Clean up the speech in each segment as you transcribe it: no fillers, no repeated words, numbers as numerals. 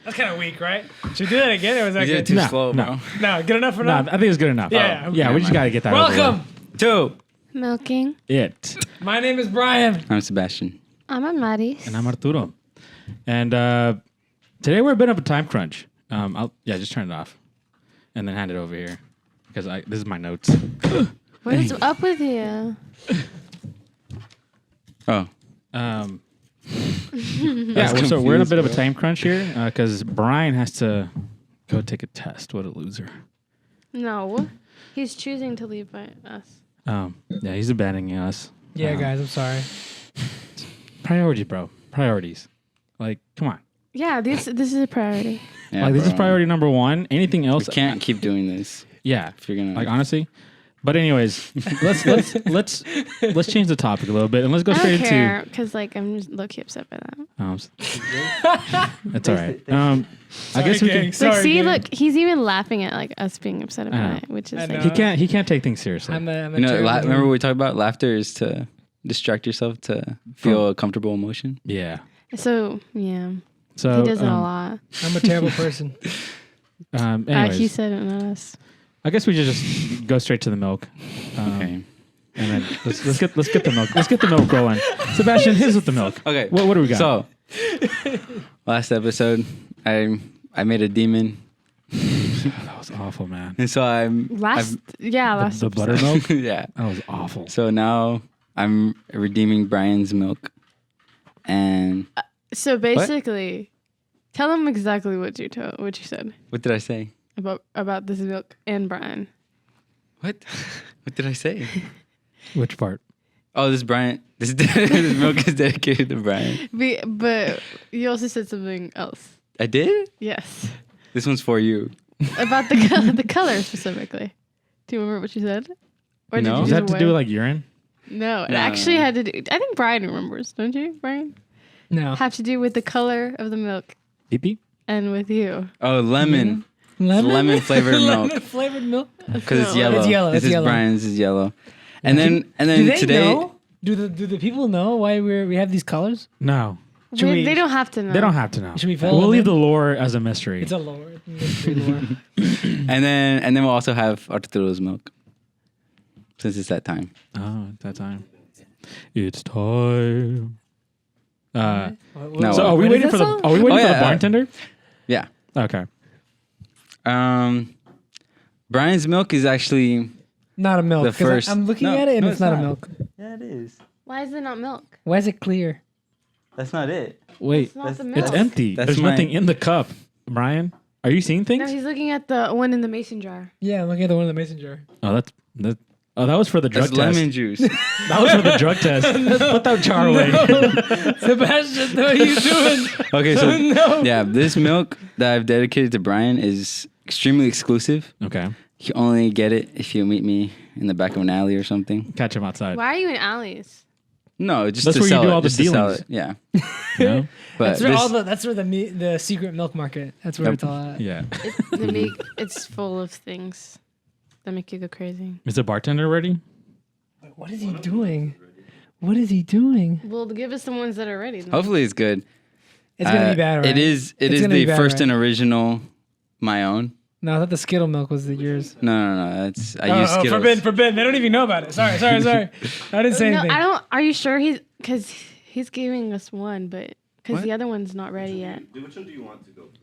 That's kind of weak, right? Should we do that again? Or was that You did good? it too slow, bro. No, good enough for No, now? I think it's good enough. Yeah. Yeah, we just got to get that over Welcome. Two. Milking. with. It. My name is Brian. I'm Sebastian. I'm a Maris. And I'm Arturo. And today we're a bit of a time crunch. Just turn it off. And then hand it over here. Because this is my notes. What is up with you? Oh. So we're in a bit of a time crunch here because Brian has to go take a test. What a loser. No. He's choosing to leave by us. Yeah, he's abandoning us. Yeah, guys, I'm sorry. Priorities, bro. Priorities. Like, come on. Yeah, this is a priority. Yeah, This is bro. priority number one. Anything else? We can't keep doing this. Yeah. If you're gonna Like, honestly. But anyways, let's change the topic a little bit and let's go I straight don't into. care because I'm just low-key upset by that. That's all right. I guess we can. Look, Sorry, look, he's even laughing at us being upset about it, which is I like, know. He can't take things seriously. I'm a remember terrible what we talked about? Laughter is to distract yourself to feel a comfortable emotion. Yeah. so yeah. So He does it a lot. I'm a terrible person. Anyways, He said it, not us. I guess we should just go straight to the milk. Okay. And then let's get the milk. Let's get the milk going. Sebastian, hit us with the milk. Okay. What do we got? So, last episode, I made a demon, That was awful, man. and so Last The episode. buttermilk. yeah. That was awful. So now I'm redeeming Brian's milk, and So basically, tell them exactly what you said what did I say? about this milk and Brian. What? What did I say? Which part? Oh, this Brian. This milk is dedicated to Brian. But you also said something else. I did. Yes, This one's for you. about the color specifically. Do you remember what you said? Or No. you Does just that have to do wave? with like urine? No, it No. actually had to do. I think Brian remembers, don't you, Brian? No. Have to do with the color of the milk Pee-pee? and with you. Oh, lemon. Lemon flavored milk. Lemon flavored milk. Because it's No. yellow. It's yellow, This it's is yellow. Brian's. Is yellow. And then Do they today. know? Do the people know why we have these colors? No. Should we- They don't have to know. They don't have to know. Should we fill We'll them leave in? the lore as a mystery. It's a lore. Mystery lore. And then we'll also have Arturo's milk. Since it's that time. Oh, at that time. It's time. No. So are we What is waiting that for song? the yeah. bartender? Yeah. Okay. Brian's milk is actually Not a milk. The 'cause first- I'm looking No, at it and no, it's it's not a not. milk. Yeah, it is. Why is it not milk? Why is it clear? That's not it. Wait. It's not the milk. It's empty. That's There's my- nothing in the cup. Brian, are you seeing No, things? he's looking at the one in the mason jar. Yeah, I'm looking at the one in the mason jar. Oh, that was for the drug That's test. lemon juice. That was for the drug test. Put that jar away. Sebastian, what are you doing? Okay, so No. yeah, this milk that I've dedicated to Brian is extremely exclusive. Okay. You only get it if you meet me in the back of an alley or something. Catch him outside. Why are you in alleys? No, just That's to where you sell do it, all the just to sell dealings. it. Yeah, You know? but That's where the secret milk market. That's where Yep. it's all at. Yeah. It's full of things that make you go crazy. Is the bartender ready? Wait, what is he doing? What is he doing? Well, give us the ones that are ready. then. hopefully it's good. It's gonna be bad, right? It is. It It's is gonna be the bad, first right? and original, my own. No, I thought the Skittle milk was yours. No. That's I use Skittles. Forbidden. They don't even know about it. Sorry. I didn't say No, anything. I don't. Are you sure because he's giving us one, but because What? the other one's not ready yet. Which one do you want to go first?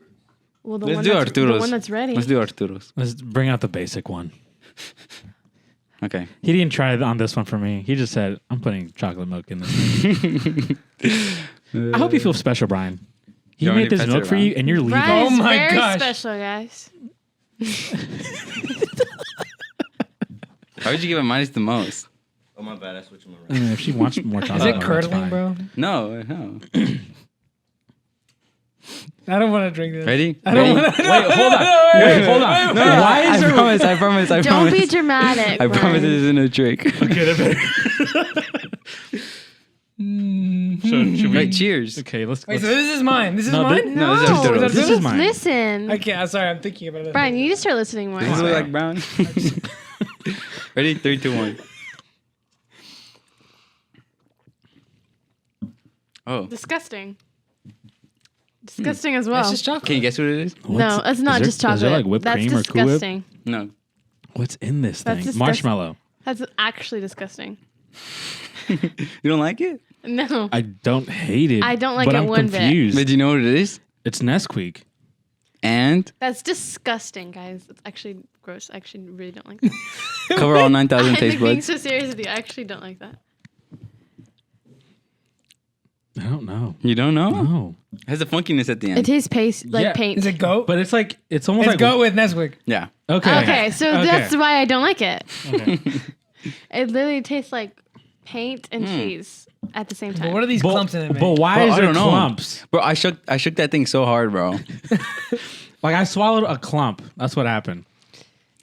Well, the Let's one do that's, the Arturo's. one that's ready. Let's do Arturo's. Let's bring out the basic one. Okay. He didn't try it on this one for me. He just said, I'm putting chocolate milk in this. I hope you feel special, Brian. He You want me made to this pass it milk for around? you, and you're leaving. Brian Oh is my very gosh. special, guys. How would you give a minus the most? Oh my bad, I switched them I around. mean, if she wants more chocolate Is milk, it that's curdling, fine. bro? No. I don't want to drink this. Ready? I don't Ready? want to. Wait, hold on. Wait, hold on. No, Why is I there... promise. I promise. I Don't promise. be dramatic. I promise Brian. it isn't a trick. Okay, that better. should we? Right, cheers. Okay, let's. Wait, let's so this is mine. This is No, mine? No, this is Arturo's. Is that this is mine. Listen. Okay, I'm sorry. I'm thinking about it. Brian, you need to start listening more. Does it look like brown? Ready? 3, 2, 1. Oh, Disgusting. Disgusting as well. That's just chocolate. can you guess what it is? No, it's not just chocolate. Is there like whipped That's cream or Cool Whip? disgusting. No. What's in this That's thing? disgusting. Marshmallow. That's actually disgusting. You don't like it? No. I don't hate it. I don't like but it I'm one bit. confused. But do you know what it is? It's Nesquik. And That's disgusting, guys. It's actually gross. I actually really don't like that. cover all 9,000 I'm taste being buds. so serious with you. I actually don't like that. I don't know. You don't know? No. It has a funkiness at the It end. tastes paste like Yeah. paint. Is it goat? But it's like it's almost It's like goat with Nesquik. Yeah. Okay. Okay, so Okay. that's why I don't like it. Okay. It literally tastes like paint and cheese at the same But time. what are these clumps in it, man? But why Bro, is I there don't know. clumps? Bro, I shook that thing so hard, bro. Like I swallowed a clump. That's what happened.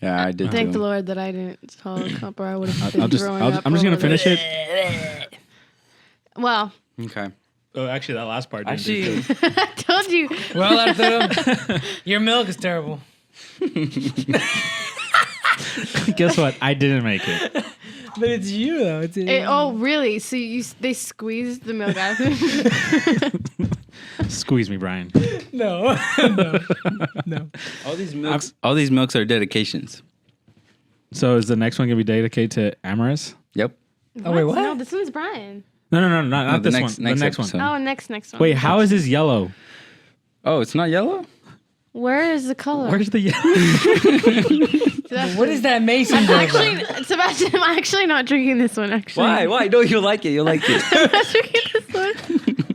Yeah, I did Thank too. the Lord that I didn't swallow a cup or I would have been I'm just throwing up. gonna over finish this. it. Well, Okay. Oh, actually, that last part. Actually, I told you. Well, Arturo, your milk is terrible. guess what? I didn't make it. But it's you, though. It's Oh, really? So they squeezed the milk out of him? Squeeze me, Brian. No. No. all these milks are dedications. So is the next one gonna be dedicated to Amaris? Yep. Oh, wait, what? No, this one's Brian. No, not the this next- one. next the next episode. one. Oh, next one. Wait, how is this yellow? Oh, it's not yellow? Where is the color? Where's the yellow? Sebastian. What is that Mason I'm doing? actually, Sebastian, I'm actually not drinking this one, actually. Why? Why? No, you'll like it. You'll like it. I'm not drinking this one.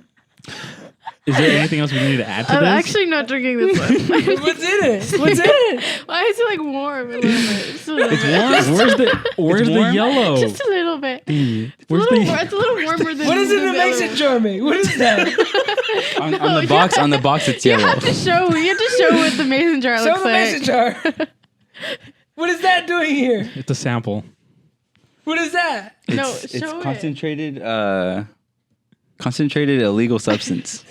Is there anything else we need to add to I'm this? actually not drinking this one. What's in it? What's in it? Why is it like warm a little bit? Just a little bit. Where's the warm? yellow? Just a little bit. Where's It's a little warmer than What is it that the makes other it one. charming? What is that? on the box, it's You yellow. have to show what the mason jar Show looks the like. mason jar. What is that doing here? It's a sample. What is that? No, It's show it. concentrated illegal substance.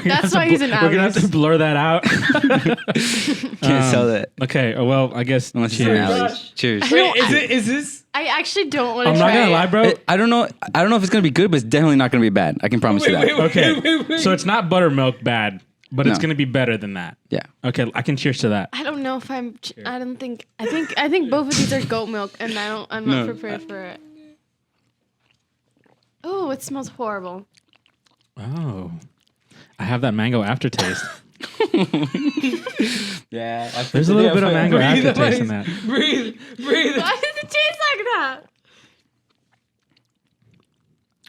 That's why he's an We're gonna have to Alice. blur that out. Can't sell that Okay. Well, I guess. unless it's an cheers. Alice. Cheers. Wait, is this? I actually don't want to I'm try not gonna it. lie, bro. I don't know if it's gonna be good, but it's definitely not gonna be bad. I can promise you that. Okay. So it's not buttermilk bad, but it's No. gonna be better than that. Yeah. Okay, I can cheers to that. I don't know if I don't think. I think both of these are goat milk, and I'm not No. prepared for it. Oh, it smells horrible. Oh, I have that mango aftertaste. Yeah. There's a little bit of mango Breathe, aftertaste in that. Breathe. Why does it taste like that?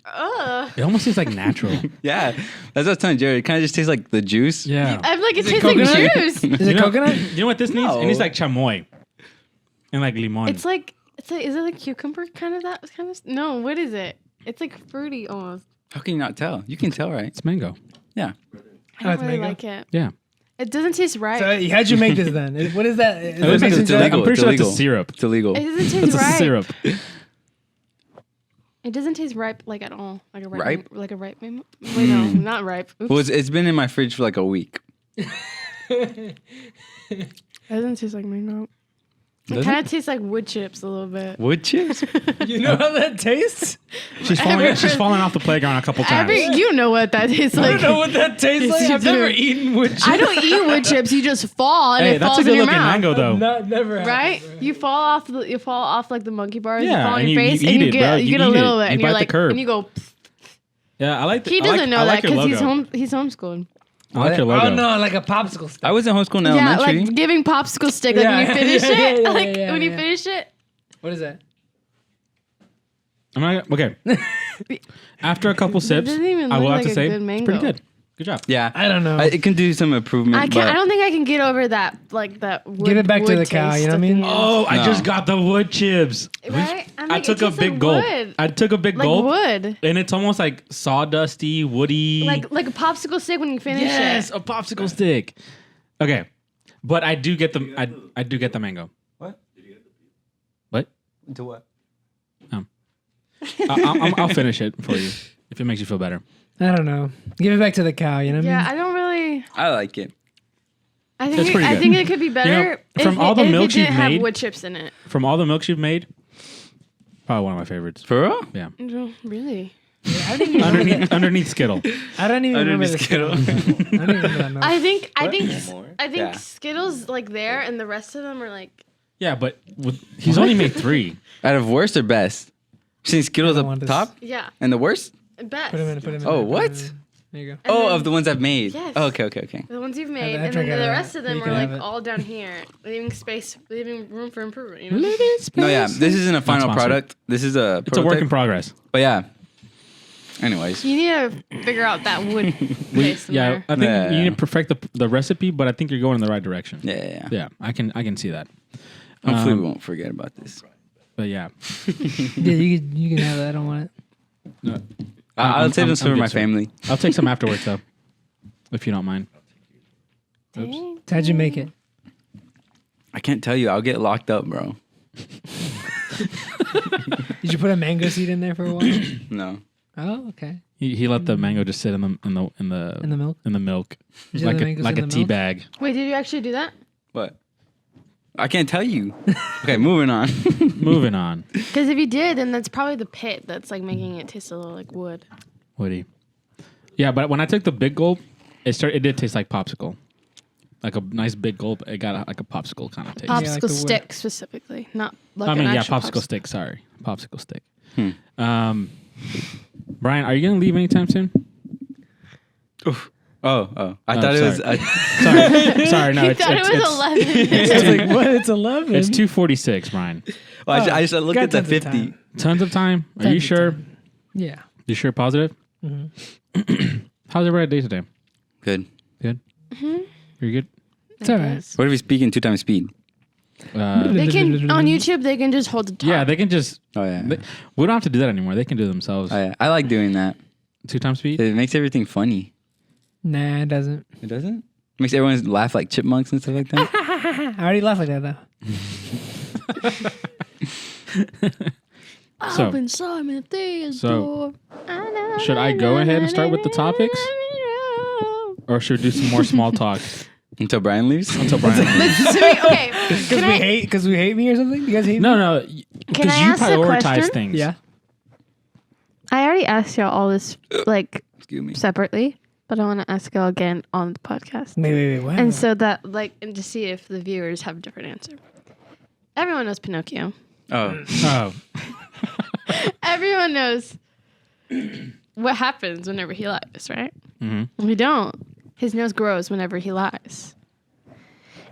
Ugh. It almost tastes like natural. Yeah. That's what I was telling Jared. It kind of just tastes like the juice. Yeah. I'm like, it it tastes like coconut? juice. Is it coconut? You know what this needs? It No. needs like chamoy and like limon. It's like is it like cucumber kind of that kind of? No, what is it? It's like fruity almost. How can you not tell? You can tell, right? It's mango. Yeah. I don't it's really mango? like it. Yeah. It doesn't taste right. So how'd you make this then? What is that? Is It looks it like mason it's jar? illegal. I'm pretty sure it's a illegal. syrup. It's illegal. It doesn't taste It's a right. syrup. It doesn't taste ripe like at all. Like a ripe. Ripe? Like a ripe. Wait, no, not ripe. Oops. Well, it's been in my fridge for like a week. It doesn't taste like mango. It Does kind it? of tastes like wood chips a little bit. Wood chips? You know how that tastes? She's fallen off the playground a couple times. You know what that tastes I like. don't know what that tastes Yes, like. you I've never do. eaten wood chips. I don't eat wood chips. You just fall and Hey, it that's falls a good in your looking mouth. mango though. Never had Right? it. You fall off like the monkey bars. You Yeah, fall on and your you face eat and you it, get bro. you You get a eat little it. bit You and you're bite the like curb. and you go. Yeah, I like. He I like- doesn't know I that like your because logo. he's homeschooled. I like your logo. Oh no, like a popsicle stick. I was in homeschool in Yeah, elementary. like giving popsicle stick. Like when Yeah. you finish Yeah, it, yeah, like yeah, when you yeah. finish it. What is that? I'm not okay. After a couple sips, doesn't even I will look have like to a say good it's mango. pretty good. Good job. Yeah. I don't know. It can do some improvement. I can't. But I don't think I can get over that. Like that. Wood, Give it back to wood the cow, taste you know what I at mean? the end. Oh, I No. just got the wood chips. Right? I'm I like, took it a tastes big like gulp. wood. I took a big Like gulp, wood. and it's almost like sawdusty, woody. Like a popsicle stick when you finish yes, it. a popsicle stick. Okay, but I do get the I do get the mango. What? What? To what? I'll finish it for you. if it makes you feel better. I don't know. Give it back to the cow. You know what I Yeah, mean? I don't really. I like it. I It's think pretty I good. think it could be better from all the if milks it didn't you've have made- wood chips in it. From all the milks you've made, probably one of my favorites. For real? Yeah. No, really? I don't even remember Underneath Skittle. I don't even remember the Skittle. I don't even remember that milk. I think More? Yeah. Skittles like there, and the rest of them are like. Yeah, but he's only made 3. Out of worst or best? Seen Skittles I up want this. top Yeah, and the worst? best. Put him in. Put him in. Oh, put him what? in. There you go. And Oh, then of the ones I've made. Yes. Oh, okay. the ones you've made, I and tried then the that. rest of them You are can like have it. all down here, leaving room for improvement. You know? No, yeah. This isn't a final sponsored. product. This is a It's a work in prototype. progress. But yeah. Anyways. You need to figure out that wood taste. Yeah, I think Yeah. you need to perfect the recipe, but I think you're going in the right direction. Yeah. Yeah, I can see that. Hopefully Um, we won't forget about this. But yeah, Yeah, you can have that. I don't want it. I'll save this I'm for good my to it. family. I'll take some afterwards though, if you don't mind. Dang. How'd you make it? I can't tell you. I'll get locked up, bro. Did you put a mango seed in there for a while? No. Oh, okay. He let the mango just sit in the In the milk. milk Did you let like the a mangoes like in a the tea milk? bag. Wait, did you actually do that? What? I can't tell you. Okay, moving on. Moving on, Because if you did, then that's probably the pit that's like making it taste a little like wood. Woody. Yeah, but when I took the big gulp, it did taste like popsicle, like a nice big gulp. It got like a popsicle kind of taste. like Popsicle the wood. stick specifically, not like I mean, an yeah, actual popsicle stick. Sorry, popsicle stick. Hmm. Brian, are you gonna leave anytime soon? Oof. Oh. I Oh, thought it was. sorry. Sorry, no. He It's, thought it's, it was it's, 11. I was like, what? It's 11. it's 2:46, Brian. I just looked got at the tons of 50. time. Tons of time. Are you Tons of sure? time. Yeah. You sure? Positive? Mm-hmm. How's everybody day today? Good. Good. You're good. It's all right. What if we speak in 2 times speed? They can on YouTube. They can just hold the top. Yeah, they can just. Oh, yeah. We don't have to do that anymore. They can do it themselves. Oh, yeah. I like doing that. 2 times speed. It makes everything funny. Nah, it doesn't. It doesn't? Makes everyone laugh like chipmunks and stuff like that. I already laugh like that though. So- Open Simon Thea's so, door. should I go ahead and start with the topics? Or should we do some more small talk Until Brian leaves? until Brian? Okay. Because we hate me or something. You guys hate me? No, Can because I you ask a prioritize question? things. Yeah. I already asked y'all all this like Excuse me. separately, but I want to ask y'all again on the podcast, Wait. What? and so that and to see if the viewers have a different answer. Everyone knows Pinocchio. Oh. Oh, Everyone knows what happens whenever he lies, right? mm-hmm. We don't. His nose grows whenever he lies.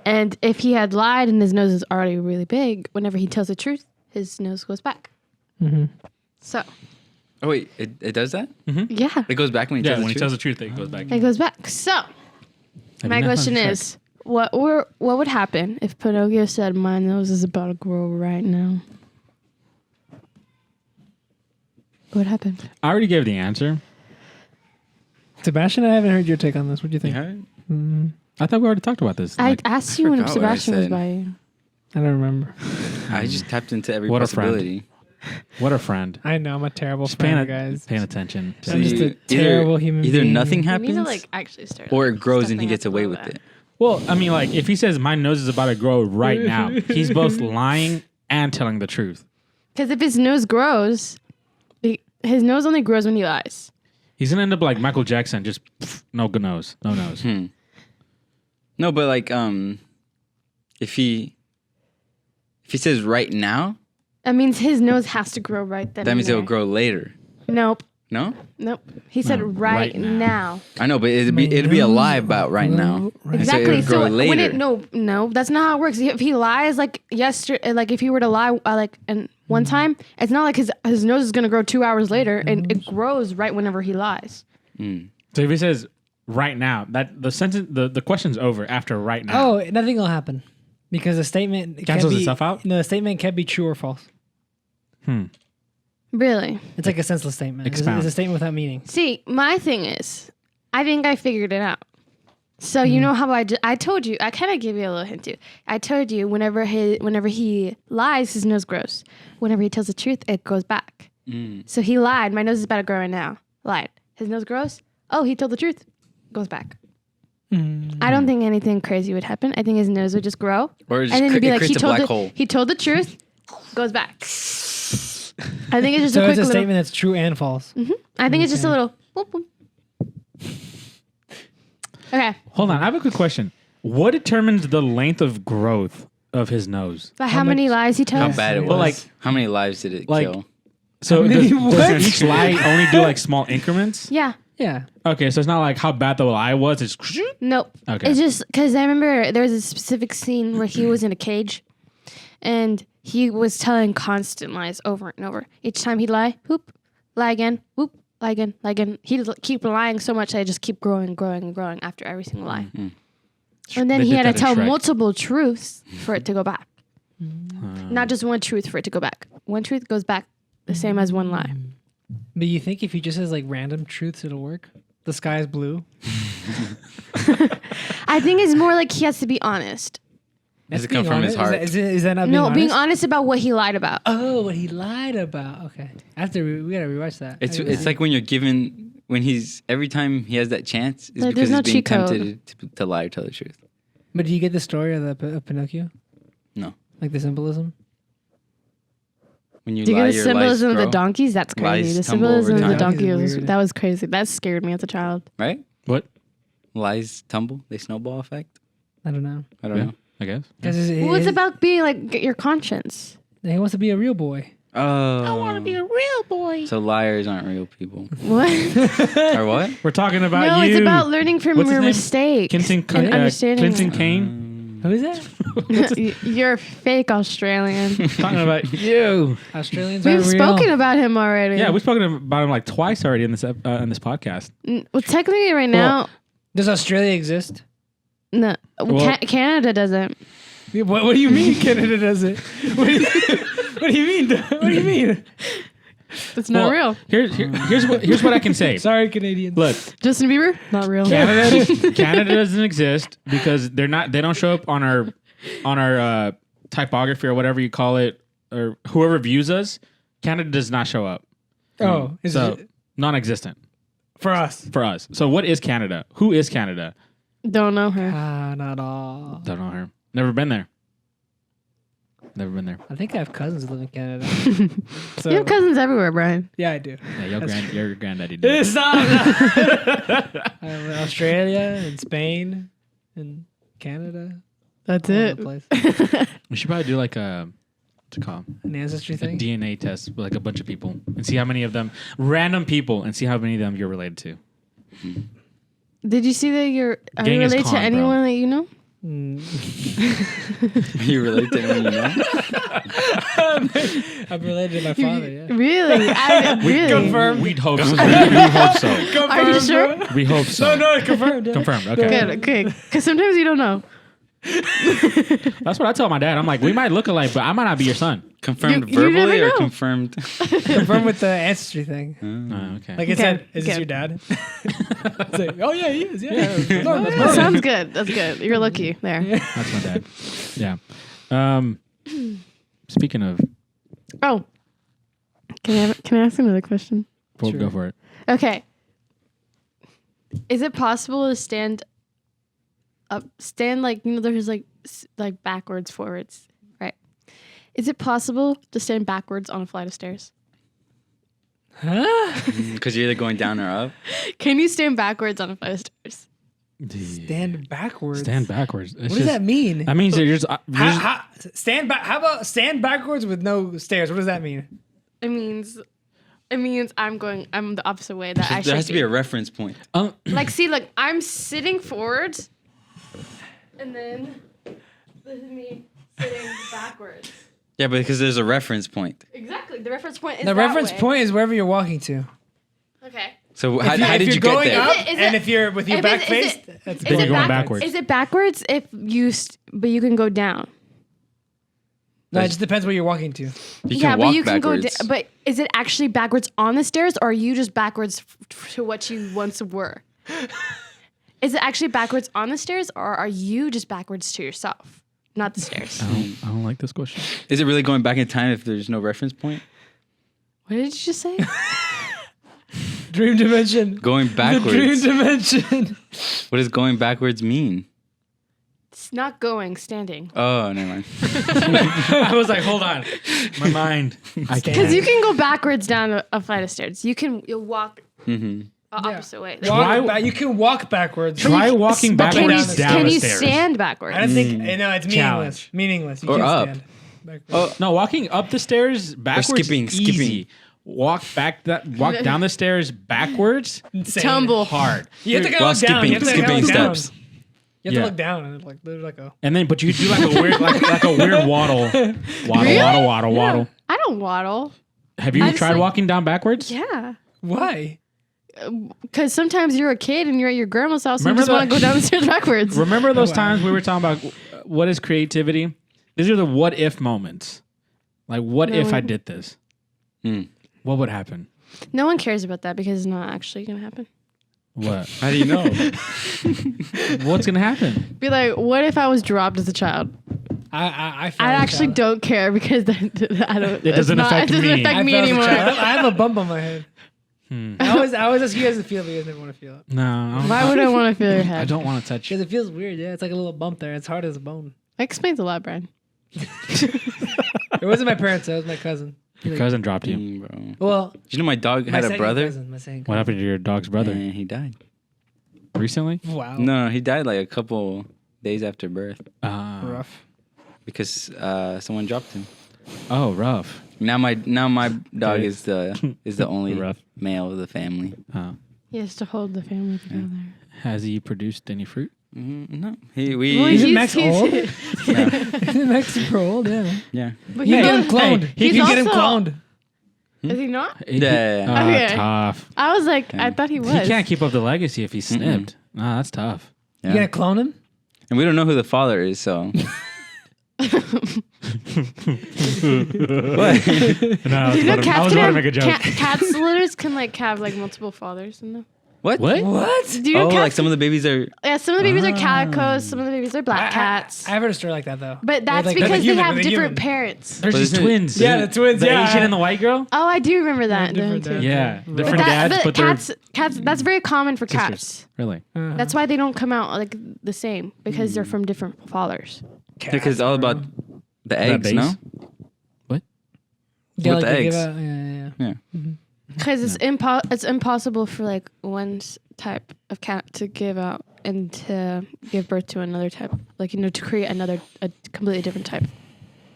And if he had lied and his nose is already really big, whenever he tells the truth, his nose goes back. Mm-hmm. So, Oh, wait. It does that? yeah, It goes back when he Yeah, tells when the he truth? tells the truth, it goes back. it goes back. So, my question is, what would happen if Pinocchio said, "My nose is about to grow right now"? What would happen? I already gave the answer. Sebastian, I haven't heard your take on this. What do you You think? haven't? Mm, I thought we already talked about this. I Like, asked you when forgot what I Sebastian was said. by you. I don't remember. I just tapped into every What a friend. possibility. what a friend. I know I'm a terrible Just paying, friend, guys. paying attention. I'm just a either- terrible human Either being. nothing You happens need to like actually start. or like, it grows and stepping he gets up a away little with bit. it. Well, I mean, like, if he says my nose is about to grow right now, he's both lying and telling the truth. Because if his nose grows, his nose only grows when he lies. He's gonna end up like Michael Jackson, just no nose, no nose. No, but like, if he says right now, That means his nose has to grow right then. that and means it'll there. grow later. Nope. No? Nope. He said No, right, right now. now. I know, but it'd be a lie about right now. Right. And so Exactly. it'll grow when later. no, that's not how it works. If he lies like yesterday, like if he were to lie like and one time, it's not like his nose is gonna grow 2 hours later, and it grows right whenever he lies. So if he says right now, that the sentence, the question's over after right now. Oh, nothing will happen because the statement Cancels can be, itself out? No, the statement can be true or false. Really? It's like a senseless statement. Expound. It's a statement without meaning. See, my thing is, I think I figured it out. So you know how I told you, I kind of gave you a little hint too. I told you whenever he lies, his nose grows. Whenever he tells the truth, it goes back. So he lied. My nose is about to grow right now. lied. His nose grows. Oh, he told the truth. Goes back. I don't think anything crazy would happen. I think his nose would just grow. Or And then he'd be it like, creates a black hole. he told the truth, goes back. I think it's just So a quick it's a little. statement that's true and false. I think it's just a little. Boop, boop. Okay. Hold on, I have a quick question. What determines the length of growth of his nose? But how many lies he How tells? bad it was. But, like- how many lives did it Like- kill? So many does what? each lie only do like small increments? Yeah. Yeah. Okay, so it's not like how bad the lie was. It's Nope. Okay. It's just because I remember there was a specific scene where he was in a cage, and he was telling constant lies over and over. Each time he'd lie, whoop, lie again, whoop, lie again, lie again. He'd keep lying so much that it just keep growing and growing and growing after every single lie. And then They he did had to that in tell Shrek. multiple truths for it to go back. Not just one truth for it to go back. One truth goes back the same as one lie. But you think if he just says like random truths, it'll work? The sky is blue. I think it's more like he has to be honest. Does it Being come from his honest? heart? Is that not No, being honest? honest about what he lied about. Oh, what he lied about. Okay. We gotta rewatch that. It's like when you're given when he's every time he has that chance is Like, because there's no he's being cheat code. tempted to lie or tell the truth. But do you get the story of of Pinocchio? No. Like the symbolism? When you Do you lie, get the your lies symbolism of the grow, donkeys? That's crazy. Lies The tumble over symbolism of the time. donkey Donkeys was are weird. that was crazy. That scared me as a child. right? what? Lies tumble, they snowball effect. I don't know. I don't Yeah. know. I guess. Because Well, it's about being like get your conscience. he wants to be a real boy. Oh, I want to be a real boy. so liars aren't real people, What? or what? We're talking about No, you. it's about learning from What's his your name? mistakes and understanding. Clinton Kane. Who is that? You're fake Australian. Talking about you. Australians We've are real. spoken about him already. Yeah, we've spoken about him like twice already in this podcast. Well, technically, right now, Does Australia exist? no. Well- Canada doesn't. What do you mean Canada doesn't? What do you mean? What do you mean? It's not real. Here's what I can say. Sorry, Canadians. Look, Justin Bieber, not real. Canada doesn't exist because they don't show up on our typography or whatever you call it, or whoever views us. Canada does not show up. Oh, is So it non-existent for us? for us. So what is Canada? Who is Canada? Don't know her. Not all. Don't know her. Never been there. Never been there. I think I have cousins who live in Canada. So You have cousins everywhere, Brian. yeah, I do. Yeah, your granddaddy did. Stop. I have Australia and Spain and Canada. That's All over it. the place. We should probably do like a what's it called? An ancestry A thing. DNA test with like a bunch of people and see how many of them, random people, and see how many of them you're related to. Did you see that are Gang you is related to con, bro. anyone that you know? You relate to anyone you know? I'm related to my father. Yeah. Really? Really? confirm. We'd hope so. We hope so. Are you sure? We hope so. No, confirmed. Confirmed. Okay. Good. Okay. Because sometimes you don't know. That's what I tell my dad. I'm like, we might look alike, but I might not be your son. Confirmed You never verbally or know. confirmed? Confirmed with the ancestry thing. Okay. Like it Okay, said, is this good. your dad? It's like, oh yeah, he is. Yeah. No, that's That mine. sounds good. That's good. You're lucky there. That's my dad. Yeah. Speaking of, Oh. Can I ask another question? we'll Sure. go for it. Okay. Is it possible to stand like, there's like backwards, forwards, right? Is it possible to stand backwards on a flight of stairs? Huh? Because you're either going down or up. Can you stand backwards on a flight of stairs? Stand backwards. Stand backwards. What does that mean? That means you're just. Stand back. How about stand backwards with no stairs? What does that mean? It means I'm the opposite way that I should There has to be a reference point. Like, see, like, I'm sitting forwards, and then this is me sitting backwards. Yeah, but because there's a reference point. Exactly. The reference point is The that reference way. point is wherever you're walking to. Okay. So how If did you're you get going there? up, Is it- and if you're with your if back is faced, it- that's Is You're it going backwards? backwards. Is it backwards if but you can go down? No, it just depends where you're walking to. You can but walk you can backwards. go. But is it actually backwards on the stairs, or are you just backwards to what you once were? Is it actually backwards on the stairs, or are you just backwards to yourself, not the stairs? I don't like this question. Is it really going back in time if there's no reference point? What did you just say? Dream dimension. Going The dream backwards. dimension. What does going backwards mean? It's not going, standing. Oh, never mind. I was like, hold on, my mind. I Because can't. you can go backwards down a flight of stairs. You'll walk Mm-hmm. opposite way. You can walk backwards. Try walking But Can backwards you, down can the you stairs. stand backwards? I don't think. No, it's meaningless. Challenge. Meaningless. You Or can't up. stand backwards. Oh, No, walking up the stairs backwards. skipping, is easy. skipping. Walk down the stairs backwards. Insane. Tumble. Hard. You have to go while look down. You have to skipping look down. steps. You have Yeah. to look down and there's like a. And then, but you do like a weird, like a weird waddle, Really? waddle. I don't waddle. Have you I just tried like- walking down backwards? Yeah. Why? Because sometimes you're a kid and you're at your grandma's house and you Remember just want to the- go down the stairs backwards. Remember those Wow. times we were talking about what is creativity? These are the what if moments. Like, what if No. I did this? Hmm. What would happen? No one cares about that because it's not actually going to happen. What? How do you know? What's gonna happen? Be like, what if I was dropped as a child? I I actually don't care because I don't. It doesn't affect It doesn't me. affect I me felt as a anymore. child. I have a bump on my head. Hmm. I always ask you guys to feel it, but you guys never want to feel it. No. Why would I want to feel your I head? don't want to touch you. Because it feels weird. Yeah, it's like a little bump there. It's hard as a bone. That explains a lot, Brian. It wasn't my parents. It was my cousin. Your cousin dropped you. Bro. Well, Did you know my dog my had a second brother? Cousin, my second What happened to your dog's brother And he died. recently? cousin. Wow. No, he died like a couple days after birth Rough. because someone dropped him. Oh, rough. Now my dog Okay. is the only Rough. male of the family. He has to hold the family together. Has he produced any fruit? No, Well, Isn't Max old? yeah, Isn't Max super old? Yeah. yeah. But You he's can get him not- cloned. he You can can get him also- cloned. Is he not? Yeah. Okay. Tough. I was like, I thought he was. He can't keep up the legacy if he's snipped. Nah, that's tough. Yeah. You gonna clone him? And we don't know who the father is, so. What? No, Do you know cats can have, make a joke. cats litters can like have like multiple fathers in them. What? What? What? Do you know Oh, cats? like some of the babies are. Yeah, some of the babies are calicos, some of the babies are black cats. I've heard a story like that though. But that's Like, because they human, have with a different human. parents. There's But these isn't it- twins. Yeah, the twins. The Yeah. Asian and the white girl. Oh, I do remember that. different, Them too. Yeah, Right. different But dads, but they're cats. That's very common for cats. sisters. Really. That's why they don't come out like the same because they're from different fathers. Because it's all about the eggs, base? no? Yeah, with like the they give eggs. out- yeah. Yeah. Because it's impossible for like one type of cat to give out and to give birth to another type, like to create a completely different type.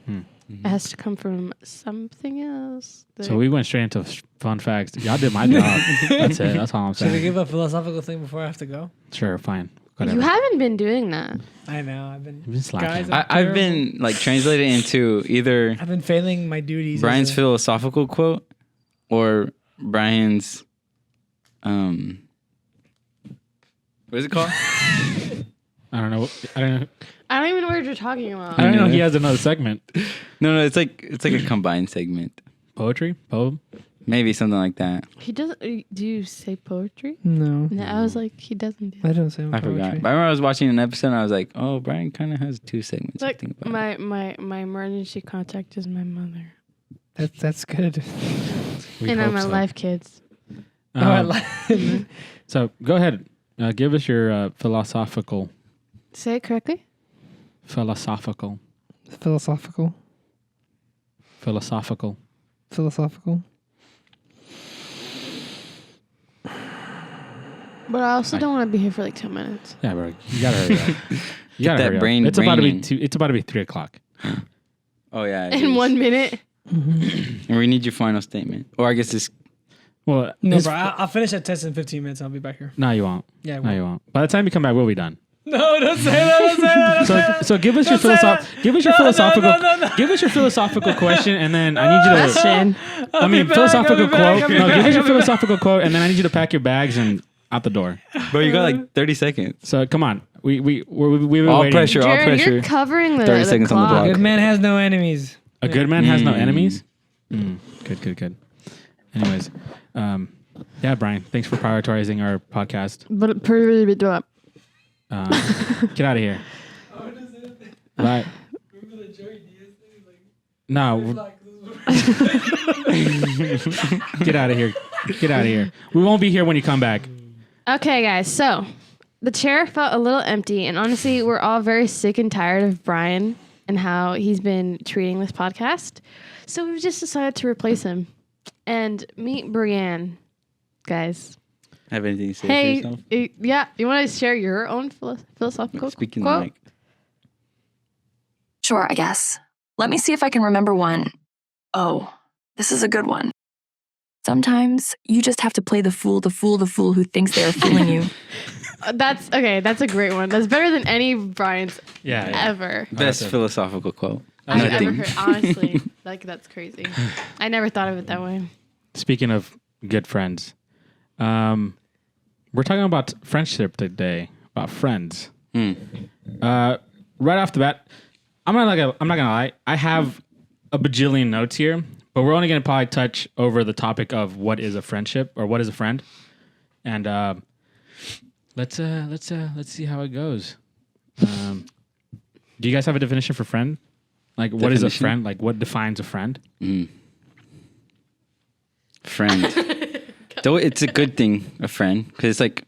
It has to come from something else. So we went straight into fun facts. Y'all did my job. That's it. That's all I'm Should we saying. give a philosophical thing before I have to go? Sure, fine. Whatever. You haven't been doing that. I know. I've been. You've been slacking. Guys, I've been like translated into either I've been failing my duties. Brian's as a- philosophical quote or Brian's what is it called? I don't know. I don't know. I don't even know what you're talking about. I don't know. neither. He has another segment. No, it's like a combined segment. Poetry, poem. Maybe something like that. He doesn't. Do you say poetry? No, No, I was like, he doesn't do I that. don't say I forgot. poetry. But I remember I was watching an episode and I was like, oh, Brian kind of has two segments. I Like think about it. my emergency contact is my mother, That's good. We and hope I'm my so. life kids. So go ahead. Give us your philosophical. Say it correctly. Philosophical. Philosophical. Philosophical. Philosophical. But I also don't want to be here for like 10 minutes. Yeah, bro. You gotta hurry up. You gotta that hurry up. brain It's about to be braining. It's about to be 3:00. Oh, yeah. it In is. 1 minute. And we need your final statement. Or I guess it's. Well, No, his- bro. I'll finish that test in 15 minutes. I'll be back here. no, you won't. Yeah. No, you won't. By the time you come back, we'll be done. No, don't say that. Don't say that. So give us your Don't say that. Give us your philosophical. no. Give us your philosophical question, and then I need you to. Question. I mean, back, philosophical I'll be back, quote. I'll be No, back, give us your I'll be back. philosophical quote, and then I need you to pack your bags and out the door. Bro, you got like 30 seconds. So come on, we've been All waiting. pressure, all Jared, pressure. you're covering the 30 the seconds on the clock. clock. Good man has no enemies. A good man has no Mm. enemies. Good. Anyways, yeah, Brian, thanks for prioritizing our podcast. But pretty do up. Get out of here. Bye. No. Get out of here. Get out of here. We won't be here when you come back. Okay, guys. So the chair felt a little empty, and honestly, we're all very sick and tired of Brian and how he's been treating this podcast. So we've just decided to replace him and meet Brianne, guys. Have anything to say Hey, for yourself? yeah, you want to share your own philosophical Speaking quote? the mic. Sure, I guess. Let me see if I can remember one. Oh, this is a good one. Sometimes you just have to play the fool who thinks they are fooling you. That's okay. That's a great one. That's better than any Brian's Yeah. ever. Best philosophical quote. I've ever Nothing. heard. Honestly, like that's crazy. I never thought of it that way. Speaking of good friends, we're talking about friendship today, about friends. Right off the bat, I'm not gonna lie. I have a bajillion notes here, but we're only gonna probably touch over the topic of what is a friendship or what is a friend, and let's see how it goes. Do you guys have a definition for friend? Like, what is a Definition? friend? Like, what defines a friend? Friend. Though it's a good thing, a friend, because it's like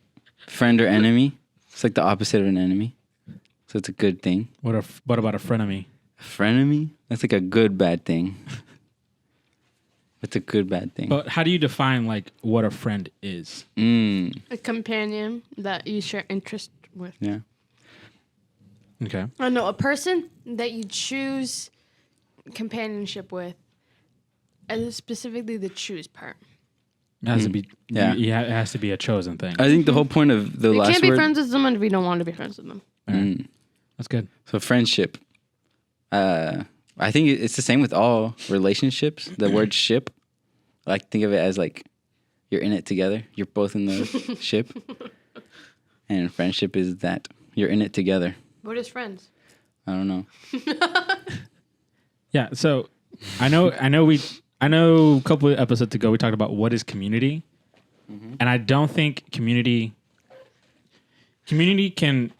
friend or enemy. It's like the opposite of an enemy. So it's a good thing. What about a frenemy? A frenemy? That's like a good bad thing. It's a good bad thing. But how do you define like what a friend is? A companion that you share interest with. Yeah. Okay. I know a person that you choose companionship with, and specifically the choose part. It has to be. Yeah. It has to be a chosen thing. I think the whole point of the You last can't be word. friends with someone if you don't want to be friends with them. That's good. So friendship. I think it's the same with all relationships. The word ship. I like to think of it as like you're in it together. You're both in the ship. And friendship is that you're in it together. What is friends? I don't know. Yeah. So I know a couple of episodes ago we talked about what is community, and I don't think community can,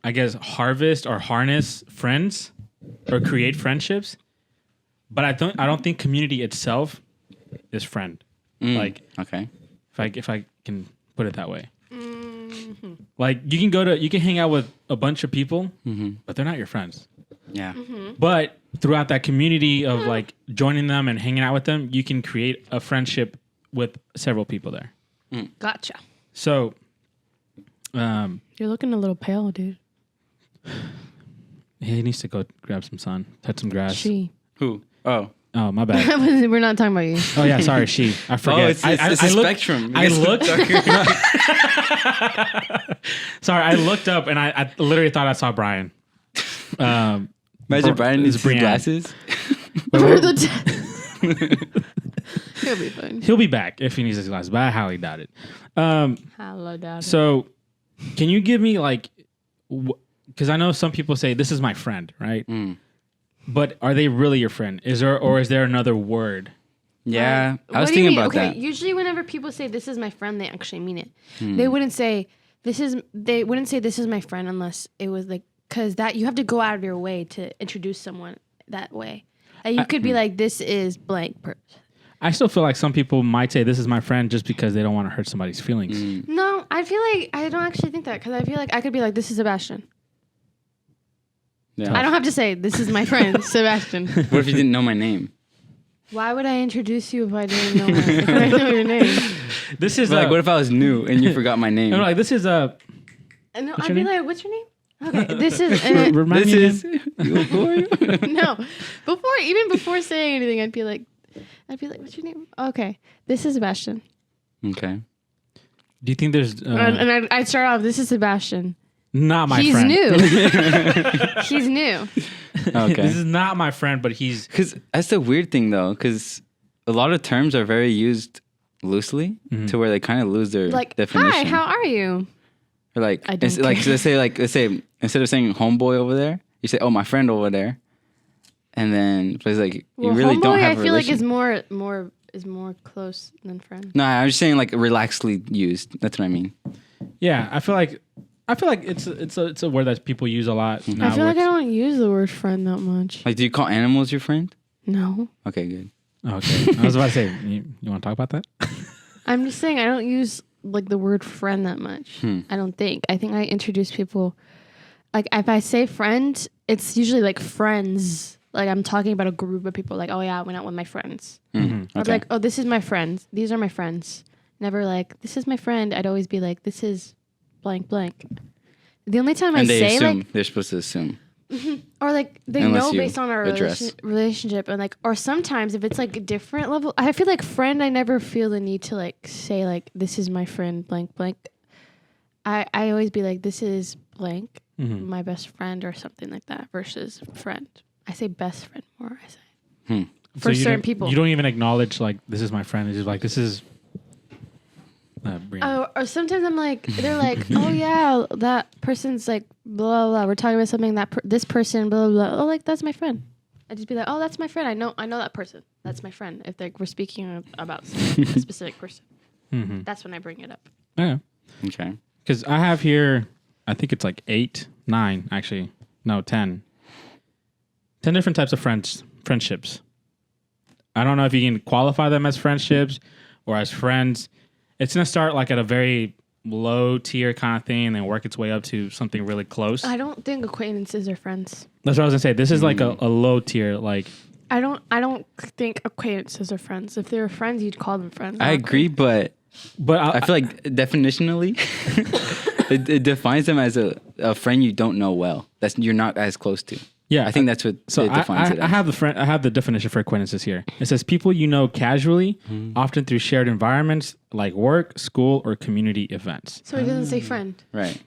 I guess, harvest or harness friends or create friendships, but I don't think community itself is friend. Like Okay. if I can put it that way. Like you can hang out with a bunch of people, but they're not your friends. Yeah. But throughout that community of like joining them and hanging out with them, you can create a friendship with several people there. Gotcha. So, You're looking a little pale, dude. he needs to go grab some sun, touch some grass. She. Who? Oh. Oh, my bad. We're not talking about you. Oh yeah, sorry, she. I forget. Oh, it's a spectrum. I looked. Sorry, I looked up and I literally thought I saw Brian. Imagine Brian needs it's his Brianne. glasses. He'll be fine. He'll be back if he needs his glasses, but I highly doubt it. Hello, Dad. So, can you give me like, because I know some people say this is my friend, right? But are they really your friend? Is there another word? Yeah. I was What do you thinking mean? about Okay, that. usually whenever people say this is my friend, they actually mean it. They wouldn't say this is my friend unless it was like, because that you have to go out of your way to introduce someone that way. Like you could be like, this is blank person. I still feel like some people might say this is my friend just because they don't want to hurt somebody's feelings. No, I feel like I don't actually think that, because I feel like I could be like, this is Sebastian. Yeah. I don't have to say this is my friend Sebastian. What if you didn't know my name? Why would I introduce you if I didn't know if I know your name? This is But like, what if I was new and you forgot my name? no, like this is a. No, What's I'd your be name? like, what's your name? Okay, this is Remind This me is. again. Who are you? no. Before saying anything, I'd be like, what's your name? Okay, this is Sebastian. Okay. Do you think there's And I'd start off, this is Sebastian. not my He's friend? new. He's new. Okay. This is not my friend, but he's. Because that's the weird thing, though, because a lot of terms are very used loosely to where they kind of lose their Like, definition. hi, how are you? Or like, I don't it's like care. let's say instead of saying homeboy over there, you say, oh, my friend over there, and then but it's like Well, you really homeboy, don't have I a feel like relation. is more close than friend. No, I'm just saying like relaxedly used. That's what I mean. Yeah, I feel like it's a word that people use a lot. I feel like I don't use the word friend that much. Like, do you call animals your friend? No. Okay, good. Okay. I was about to say, you want to talk about that? I'm just saying I don't use like the word friend that much. I don't think. I think I introduce people like if I say friend, it's usually like friends. Like I'm talking about a group of people like, oh yeah, I went out with my friends. I'd be like, oh, this is my friends. These are my friends. Never like, this is my friend. I'd always be like, this is blank blank. The only time I And they say assume. like They're supposed to assume. or like they Unless know you based on our address. relationship and like or sometimes if it's like a different level I feel like friend I never feel the need to like say like this is my friend blank blank. I always be like this is blank my best friend or something like that versus friend. I say best friend more I say for you certain don't- people. You don't even acknowledge like this is my friend. It's just like this is. Brianna. Or sometimes I'm like, they're like, oh yeah, that person's like, blah, blah, we're talking about something that this person, blah, blah, blah. Oh, like, that's my friend. I just be like, oh, that's my friend. I know that person. That's my friend. If we're speaking about a specific person. That's when I bring it up. Yeah. Okay. Because I have here, I think it's like 8, 9, actually. No, 10. 10 different types of friendships. I don't know if you can qualify them as friendships or as friends. It's going to start like at a very low tier kind of thing and then work its way up to something really close. I don't think acquaintances are friends. That's what I was going to say. This is like a low tier. Like I don't think acquaintances are friends. If they were friends, you'd call them friends. I agree, but But I feel like definitionally, it defines them as a friend you don't know well. That's you're not as close to. yeah, I think that's what so. it defines it as. I have the definition for acquaintances here. It says people you know casually, often through shared environments like work, school, or community events. So it doesn't say friend. Right.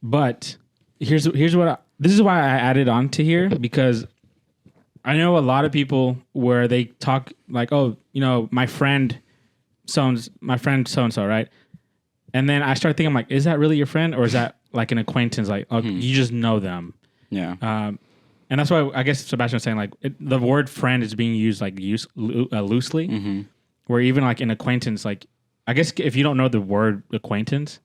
But here's what this is why I added on to here because I know a lot of people where they talk like, oh, you know, my friend so and so, right? And then I start thinking, I'm like, is that really your friend or is that like an acquaintance? Like, oh, you just know them. Yeah. And that's why I guess Sebastian was saying like the word friend is being used like loosely, where even like an acquaintance, like I guess if you don't know the word acquaintance,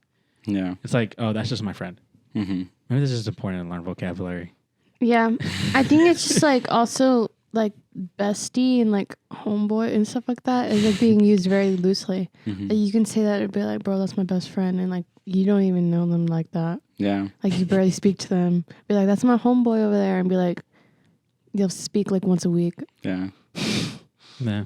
Yeah. it's like, oh, that's just my friend. Maybe this is important to learn vocabulary. Yeah. I think it's just like also like bestie and like homeboy and stuff like that is like being used very loosely. Like you can say that and be like, bro, that's my best friend. And like, you don't even know them like that. Yeah. Like you barely speak to them. Be like, that's my homeboy over there. And be like, you'll speak like once a week. Yeah. Yeah.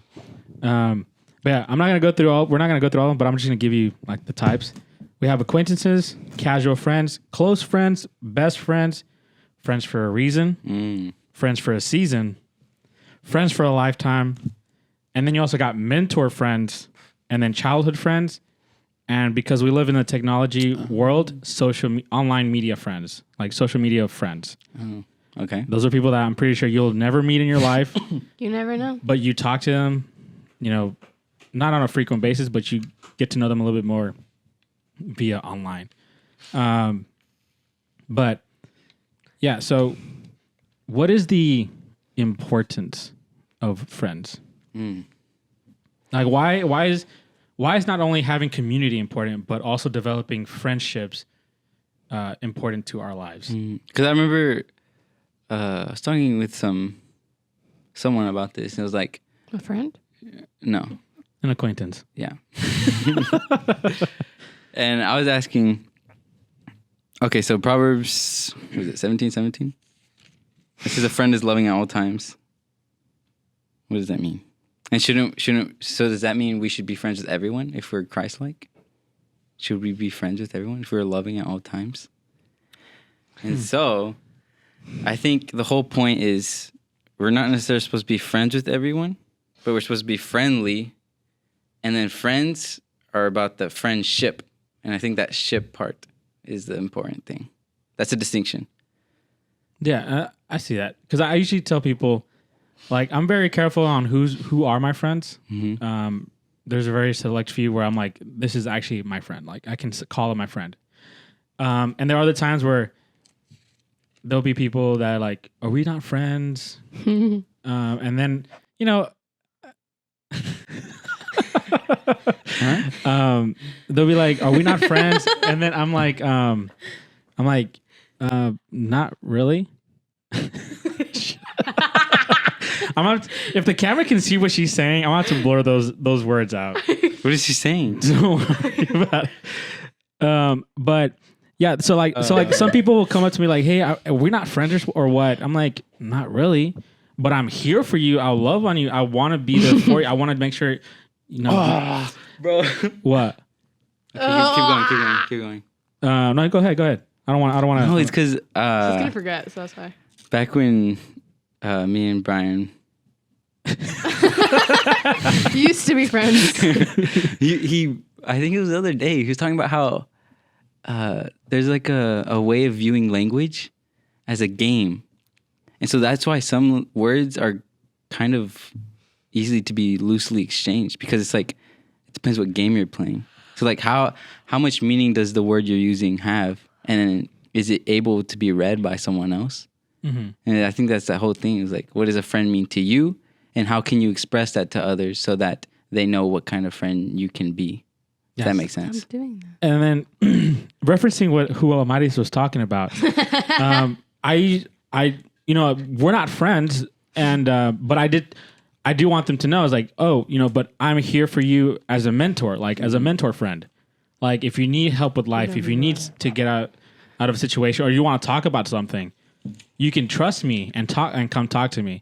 But yeah, we're not gonna go through all of them, but I'm just gonna give you like the types. We have acquaintances, casual friends, close friends, best friends, friends for a reason, friends for a season, friends for a lifetime, and then you also got mentor friends, and then childhood friends, and because we live in the technology world, online media friends, like social media friends. Okay. Those are people that I'm pretty sure you'll never meet in your life, You never know. but you talk to them, you know, not on a frequent basis, but you get to know them a little bit more via online. But yeah, so what is the importance of friends? Like why is not only having community important, but also developing friendships important to our lives? Because I remember I was talking with someone about this, and it was like, A friend? no, An acquaintance. yeah. And I was asking, okay, so Proverbs, was it 17:17? It says a friend is loving at all times. What does that mean? And so does that mean we should be friends with everyone if we're Christ-like? Should we be friends with everyone if we're loving at all times? And so I think the whole point is we're not necessarily supposed to be friends with everyone, but we're supposed to be friendly. And then friends are about the friendship. And I think that ship part is the important thing. That's a distinction. Yeah, I see that because I usually tell people, like, I'm very careful on who are my friends. There's a very select few where I'm like, this is actually my friend. Like, I can call him my friend. And there are other times where there'll be people that are like, are we not friends? And then, you know, they'll be like, are we not friends? And then I'm like, not really. if the camera can see what she's saying, I'm gonna have to blur those words out. What is she saying? Don't worry about it. But yeah, so like some people will come up to me like, "Hey, we're not friends or what?" I'm like, "Not really, but I'm here for you. I'll love on you. I want to be there for you. I want to make sure, you know." Bro. What? Okay, keep going. No, go ahead. I don't want to. No, it's because She's gonna forget, so that's why. back when me and Brian Used to be friends. he I think it was the other day he was talking about how there's like a way of viewing language as a game, and so that's why some words are kind of easily to be loosely exchanged, because it's like it depends what game you're playing. So like how much meaning does the word you're using have, and then is it able to be read by someone else? Mm-hmm. And I think that's the whole thing, is like, what does a friend mean to you, and how can you express that to others so that they know what kind of friend you can be? If that makes I'm sense. doing that. And then referencing who Amaris was talking about, I we're not friends, and but I do want them to know, is like, oh, but I'm here for you as a mentor, like as a mentor friend. Like if you need help with life, if you need to get out of a situation, or you want to talk about something, you can trust me and come talk to me.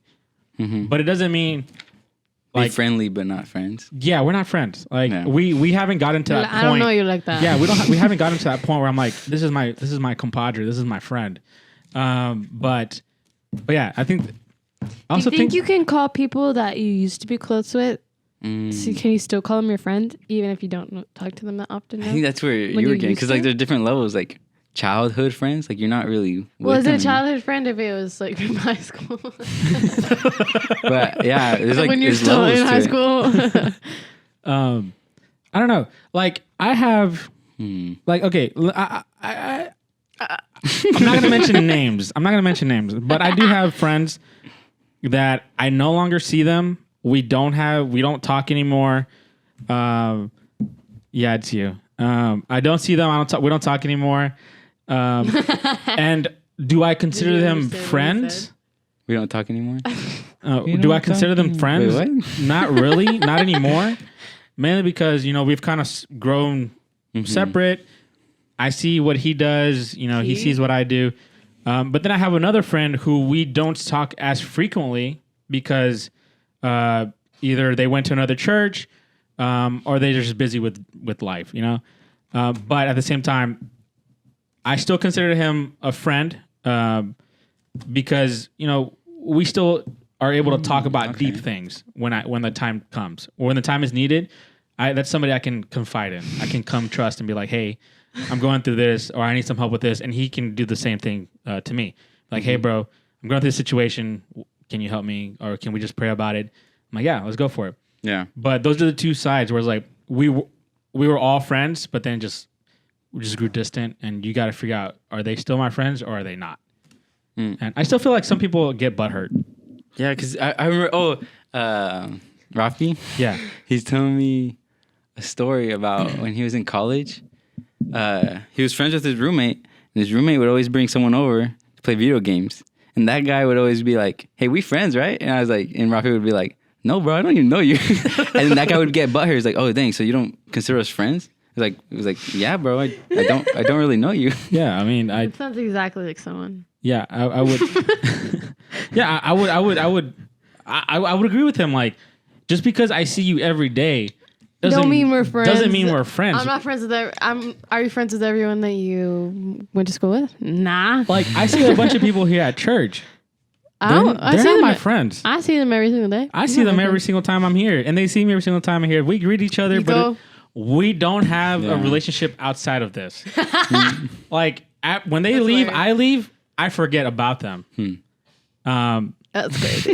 Mm-hmm. But it doesn't mean Be friendly but not friends. Yeah, we're not friends. Like we haven't gotten to that point. I don't know you like that. Yeah, we haven't gotten to that point where I'm like, this is my compadre, this is my friend. But yeah, I think. I also think you can call people that you used to be close with. So can you still call them your friend even if you don't talk to them that often? I think that's where you were getting, because like there's different levels, like childhood friends, like you're not really. Well, is it a them. childhood friend if it was like from high school? But yeah, there's like when you're there's still levels in to high it. school. I don't know. Like I have, like okay, I'm not gonna mention names. But I do have friends that I no longer see them. We don't talk anymore. Yeah, it's you. I don't see them. We don't talk anymore. And do I consider them friends? We don't talk anymore. Do I consider them friends? Wait, what? Not really. Not anymore. Mainly because we've kind of grown separate. I see what he does. He sees what I do. But then I have another friend who we don't talk as frequently because either they went to another church or they're just busy with life, But at the same time, I still consider him a friend because, we still are able to talk about deep things when the time comes. Or when the time is needed, that's somebody I can confide in. I can come trust and be like, hey, I'm going through this, or I need some help with this. And he can do the same thing to me. Like, hey, bro, I'm going through this situation. Can you help me? Or can we just pray about it? I'm like, yeah, let's go for it. Yeah. But those are the two sides where it's like, we were all friends, but then we just grew distant, and you got to figure out, are they still my friends or are they not? And I still feel like some people get butthurt. Yeah, because I remember, Rafi? Yeah. He's telling me a story about when he was in college. He was friends with his roommate, and his roommate would always bring someone over to play video games. And that guy would always be like, hey, we friends, right? And I was like, and Rafi would be like, no, bro, I don't even know you. And then that guy would get butthurt. He's like, oh, dang, so you don't consider us friends? It was like, yeah, bro, I don't really know you. Yeah, I mean, It sounds exactly like someone. Yeah, I would. Yeah, I would agree with him. Like, just because I see you every day don't mean we're friends. Doesn't mean we're friends. I'm not friends with are you friends with everyone that you went to school with? Nah. Like, I see a bunch of people here at church. They're not my friends. I see them every single day. I see them every single time I'm here, and they see me every single time I'm here. We greet each other, but we don't have a relationship outside of this. Like, when they leave, weird. I leave. I forget about them. That's crazy.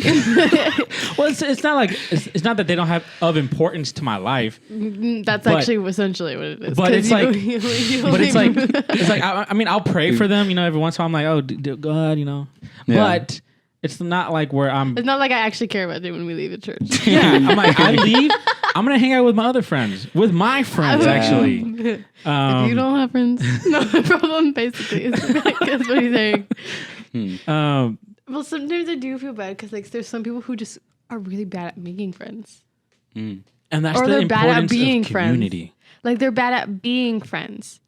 Well, it's not like it's not that they don't have of importance to my life. That's actually essentially what it is. But it's like, it's like I mean, I'll pray for them. Every once in a while, I'm like, oh, God, Yeah. But it's not like where I'm. It's not like I actually care about it when we leave the church. Yeah, I'm like, I leave. I'm gonna hang out with my other friends, actually. If you don't have friends, no problem. Basically, that's what he's saying. Well, sometimes I do feel bad because like there's some people who just are really bad at making friends. And that's Or the they're bad at importance being of community. friends. Like they're bad at being friends.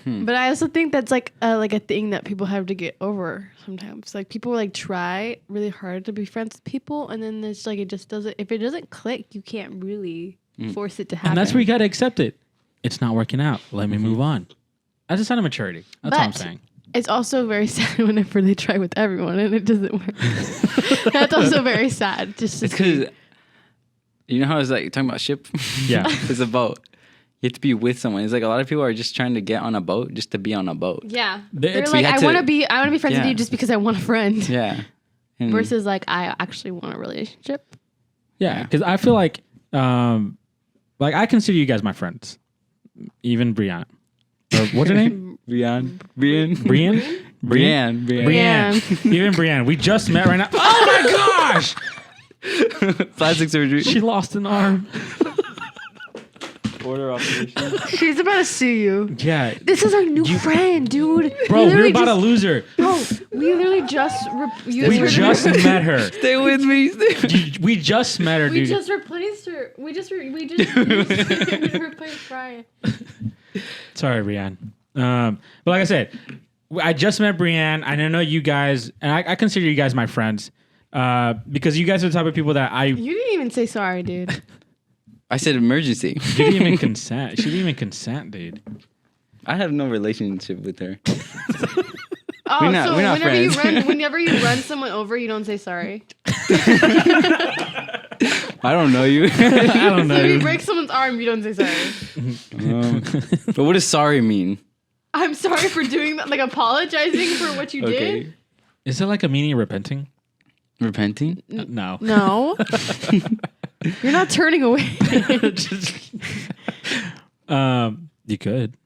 But I also think that's like a thing that people have to get over sometimes. Like people like try really hard to be friends with people, and then it's like it just doesn't. If it doesn't click, you can't really force it to happen. And that's where you got to accept it. It's not working out. Let me move on. That's a sign of maturity. That's all I'm But saying. it's also very sad whenever they try with everyone and it doesn't work. That's also very sad. Just to It's see. because you know how it's like talking about ship. Yeah. It's a boat. You have to be with someone. It's like a lot of people are just trying to get on a boat just to be on a boat. Yeah, They're they're So like, you had I to- want to be friends with Yeah. you just because I want a friend. Yeah. And Versus like I actually want a relationship. Yeah, because I feel like I consider you guys my friends, even Brianna. Or what's her name? Brienne. Brienne. Brienne. Brienne. Even Brienne. We just met right now. Oh my gosh! Plastic surgery. She lost an arm. Order operation. She's about to sue you. Yeah, This is our new friend, dude. bro, we're literally about to just- lose her. Bro, we literally just We just met her. Stay with me. We just met her, we dude. just replaced her. We just replaced Brian. Sorry, Brienne. But like I said, I just met Brienne. I know you guys, and I consider you guys my friends because you guys are the type of people that You didn't even say sorry, dude. I said emergency. She didn't even consent. She didn't even consent, dude. I have no relationship with her. Oh, We're not so friends. whenever you run someone over, you don't say sorry. I don't know you. I don't So if know. you break someone's arm, you don't say sorry. But what does sorry mean? I'm sorry for doing that, like apologizing for what you did. Okay. Is it like a meaning of repenting? Repenting? No. No. You're not turning away. You could.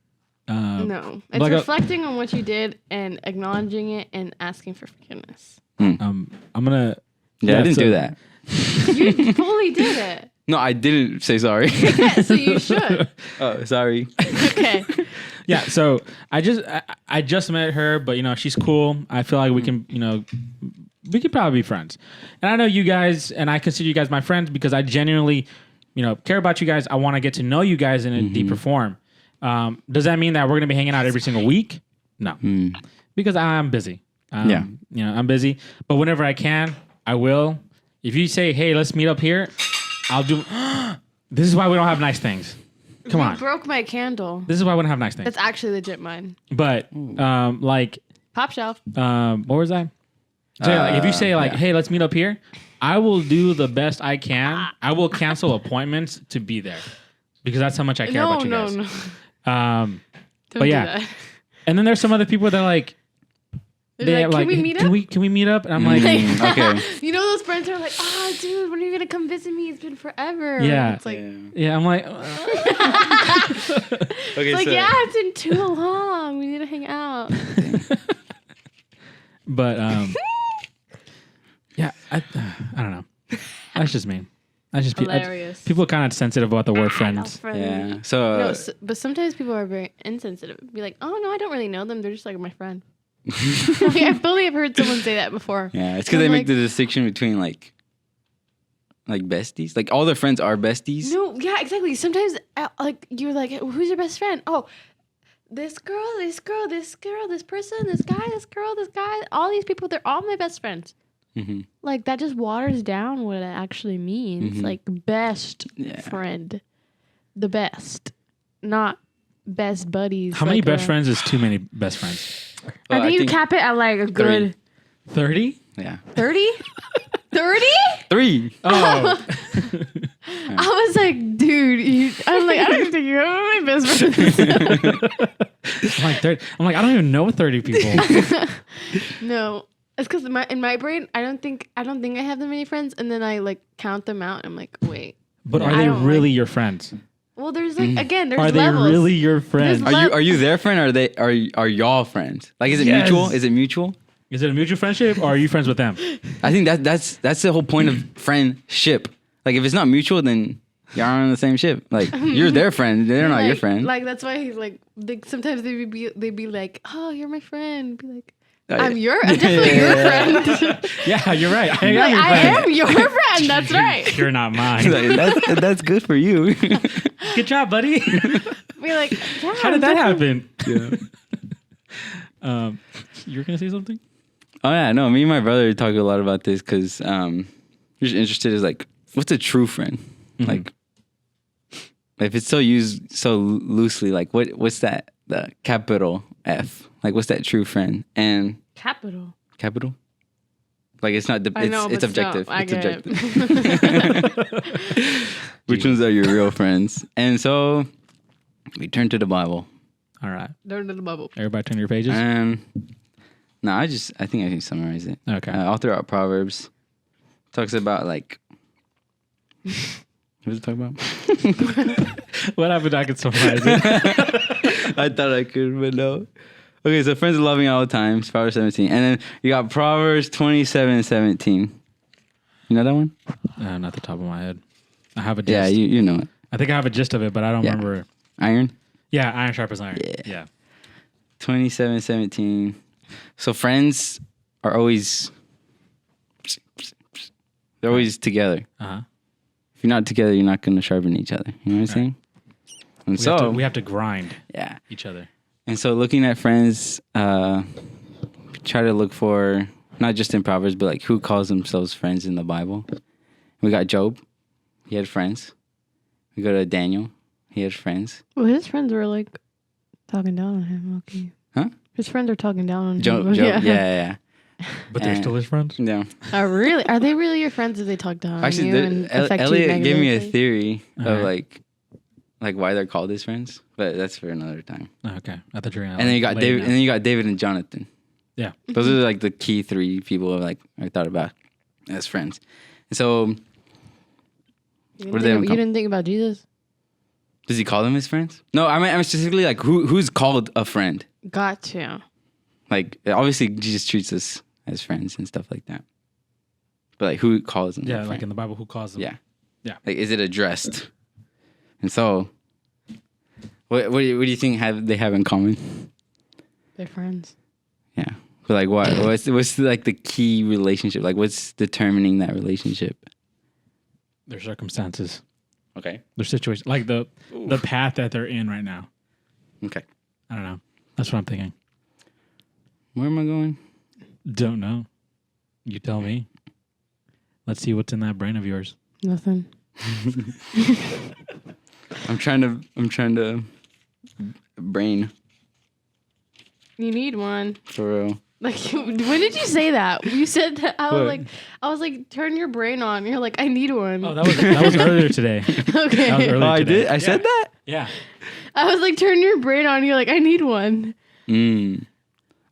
No. It's like reflecting on what you did and acknowledging it and asking for forgiveness. I'm gonna. Yeah, I didn't so- do that. You fully did it. No, I didn't say sorry. Yeah, so you should. Oh, sorry. Okay. Yeah. So I just met her, but she's cool. I feel like we can we could probably be friends. And I know you guys, and I consider you guys my friends because I genuinely care about you guys. I want to get to know you guys in a deeper form. Does that mean that we're gonna be hanging out every single week? No, because I'm busy. Yeah. I'm busy. But whenever I can, I will. If you say, "Hey, let's meet up here," I'll do. This is why we don't have nice things. Come You on. broke my candle. This is why we don't have nice things. That's actually legit mine. But Pop shelf. what was that? So if you say "Hey, let's meet up here," I will do the best I can. I will cancel appointments to be there because that's how much I care about you guys. No. Don't Don't do yeah. that. And then there's some other people that like. They're like, can we meet up? Can we meet up? And I'm like, Okay. You know those friends are like, oh, dude, when are you gonna come visit me? It's been forever. Yeah. It's like, yeah, I'm like, Okay, it's like, yeah, it's been too long. We need to hang out. but yeah, I don't know. That's just me. That's just Hilarious. people are kind of sensitive about the word I love friends. friends. Yeah. So, No, but sometimes people are very insensitive. Be like, oh no, I don't really know them. They're just like my friend. I fully have heard someone say that before. yeah, it's because they make the distinction between like besties. Like all their friends are besties. No, yeah, exactly. Sometimes like you're like, who's your best friend? Oh, this girl, this girl, this girl, this person, this guy, this girl, this guy. All these people, they're all my best friends. Mm-hmm. Like that just waters down what it actually means. Like best Yeah. friend, the best, not best buddies. How many like best friends is too many best friends? I think you cap it at like a good 30? Yeah. 30? 30? 3. Oh, I was like, dude, I'm like, I don't even think you're my best friends. I'm like 30. I'm like, I don't even know 30 people. No, it's because in my brain, I don't think I have that many friends, and then I like count them out. And I'm like, wait. But are I they don't really your friends? Well, there's like again, there's Are they levels. really your friends? There's Are you their friend or are y'all friends? Like is it Yes. mutual? Is it mutual? Is it a mutual friendship or are you friends with them? I think that's the whole point of friendship. Like if it's not mutual, then y'all aren't on the same ship. Like you're their friend, they're not your friend. Like that's why he's like sometimes they'd be like, oh, you're my friend. Be like, I'm definitely your friend. Yeah, you're right. I am Like, your I friend. am your friend. That's right. You're not mine. That's good for you. Good job, buddy. Be like, yeah. How did that happen? Yeah. You were gonna say something? Oh yeah, no. Me and my brother talk a lot about this because we're just interested. Is like, what's a true friend? Mm-hmm. Like, if it's so used so loosely, like what's that? The capital F. Like, what's that true friend? And Capital. capital. Like it's not. I know, it's but objective. still, I It's get objective. Which ones are your real friends? And so we turn to the Bible. All right. Turn to the bubble. Everybody turn your pages. No, I think I can summarize it. Okay. All throughout Proverbs, talks about like. What was it talking about? What happened? I could summarize it. I thought I could, but no. Okay, so friends are loving at all times, Proverbs 17. And then you got Proverbs 27:17. You know that one? Not the top of my head. I have a gist. Yeah, you know it. I think I have a gist of it, but I don't Yeah. remember. Iron? Yeah, iron sharpens iron. Yeah. Yeah. 27:17. So friends are always they're always together. Uh-huh. If you're not together, you're not gonna sharpen each other. You know what I'm saying? And We have to grind yeah. each other. And so looking at friends, try to look for not just in Proverbs, but like who calls themselves friends in the Bible. We got Job. He had friends. We go to Daniel. He had friends. Well, his friends were like talking down on him. Okay. Huh? His friends are talking down on Job. him. Yeah. But they're still his friends? Yeah. Really? Are they really your friends if they talk down Actually, on you and affect you Elliot gave me a negatively? theory of Alright. like why they're called his friends, but that's for another time. Oh, okay. I thought you were gonna And then you got lay it David, down. and then you got David and Jonathan. Yeah. Those are like the key three people I thought about as friends. And so, what do they have in You common? didn't think about Jesus? Does he call them his friends? No, I mean specifically like who's called a friend. Got to. Like obviously Jesus treats us as friends and stuff like that. But like who calls them? Yeah, a like friend? in the Bible, who calls them? Yeah. Yeah. Like is it addressed? And so, what do you think they have in common? They're friends. Yeah. But like what's like the key relationship? Like what's determining that relationship? Their circumstances, Okay. their situation, like the path that they're in right now. Okay. I don't know. That's what I'm thinking. Where am I going? Don't know. You tell me. Let's see what's in that brain of yours. Nothing. I'm trying to brain You need one. for real. Like, when did you say that? You said that. I What? was like, turn your brain on. You're like, I need one. Oh, that was earlier today. okay. That was earlier Oh, I today. did. I said that. Yeah. I was like, turn your brain on. You're like, I need one.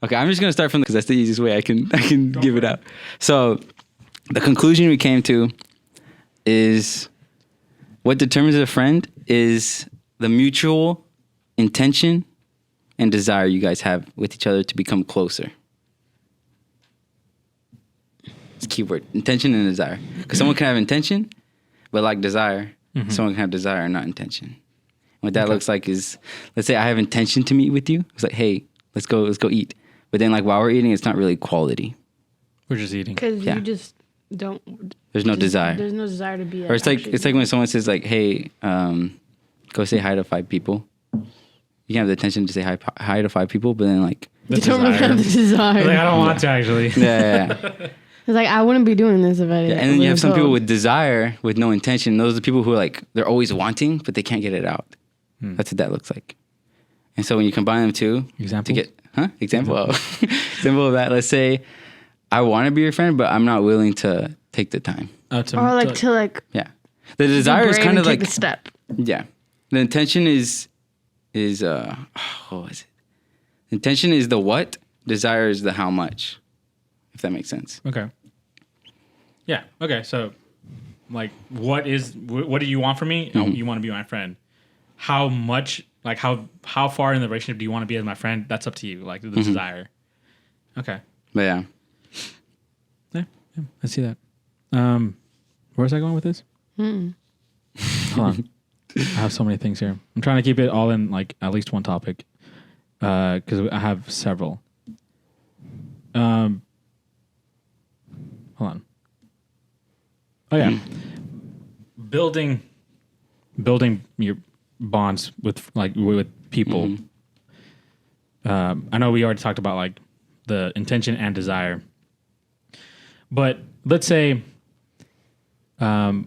Okay, I'm just gonna start from because that's the easiest way I can give it out. So, the conclusion we came to is what determines a friend is the mutual intention and desire you guys have with each other to become closer. It's a key word: intention and desire. Because someone can have intention, but like desire, someone can have desire and not intention. What that looks like is, let's say I have intention to meet with you. It's like, hey, let's go eat. But then, like while we're eating, it's not really quality. We're just eating. Because Yeah. you just don't. There's no desire. There's no desire to be. Or it's like when someone says like, hey, go say hi to 5 people. You can have the intention to say hi to 5 people, but then like, The you don't really desire. have the desire. Like, I don't want to actually. yeah. It's like, I wouldn't be doing this if I didn't. And then you have some people told. with desire with no intention. Those are the people who are like, they're always wanting, but they can't get it out. That's what that looks like. And so when you combine them two Example? to get, example of that, let's say I want to be your friend, but I'm not willing to take the time. Oh, Or like to like. Yeah. The desire is brave kind and of take like, the step. yeah. The intention is what is it? Intention is the what, desire is the how much, if that makes sense. Okay. Yeah. Okay. So, like, what do you want from me? Oh, you want to be my friend. How much? Like, how far in the relationship do you want to be as my friend? That's up to you. Like the desire. Okay. But yeah. Yeah. I see that. Where was I going with this? Hold on. I have so many things here. I'm trying to keep it all in like at least one topic, because I have several. Oh yeah, building your bonds with people. I know we already talked about like the intention and desire, but let's say, in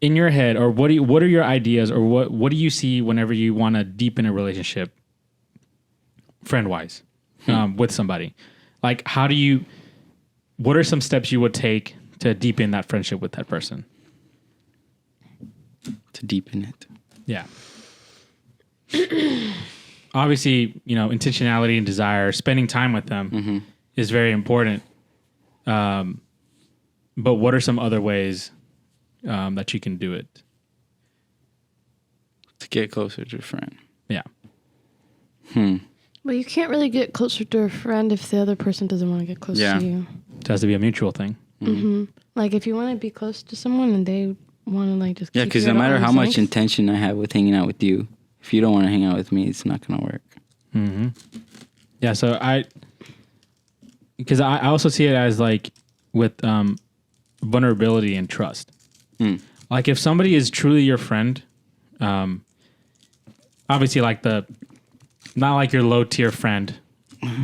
your head, or what are your ideas, or what do you see whenever you want to deepen a relationship, friend wise, with somebody? Like, what are some steps you would take to deepen that friendship with that person? To deepen it. Yeah. Obviously, intentionality and desire, spending time with them is very important. But what are some other ways that you can do it? To get closer to a friend. Yeah. Well, you can't really get closer to a friend if the other person doesn't want to get close to you. It has to be a mutual thing. Like if you want to be close to someone and they want to like just Yeah, keep because you no at matter how arm's much length, intention I have with hanging out with you, if you don't want to hang out with me, it's not going to work. Yeah. So because I also see it as like with vulnerability and trust. Like if somebody is truly your friend, obviously like not like your low tier friend,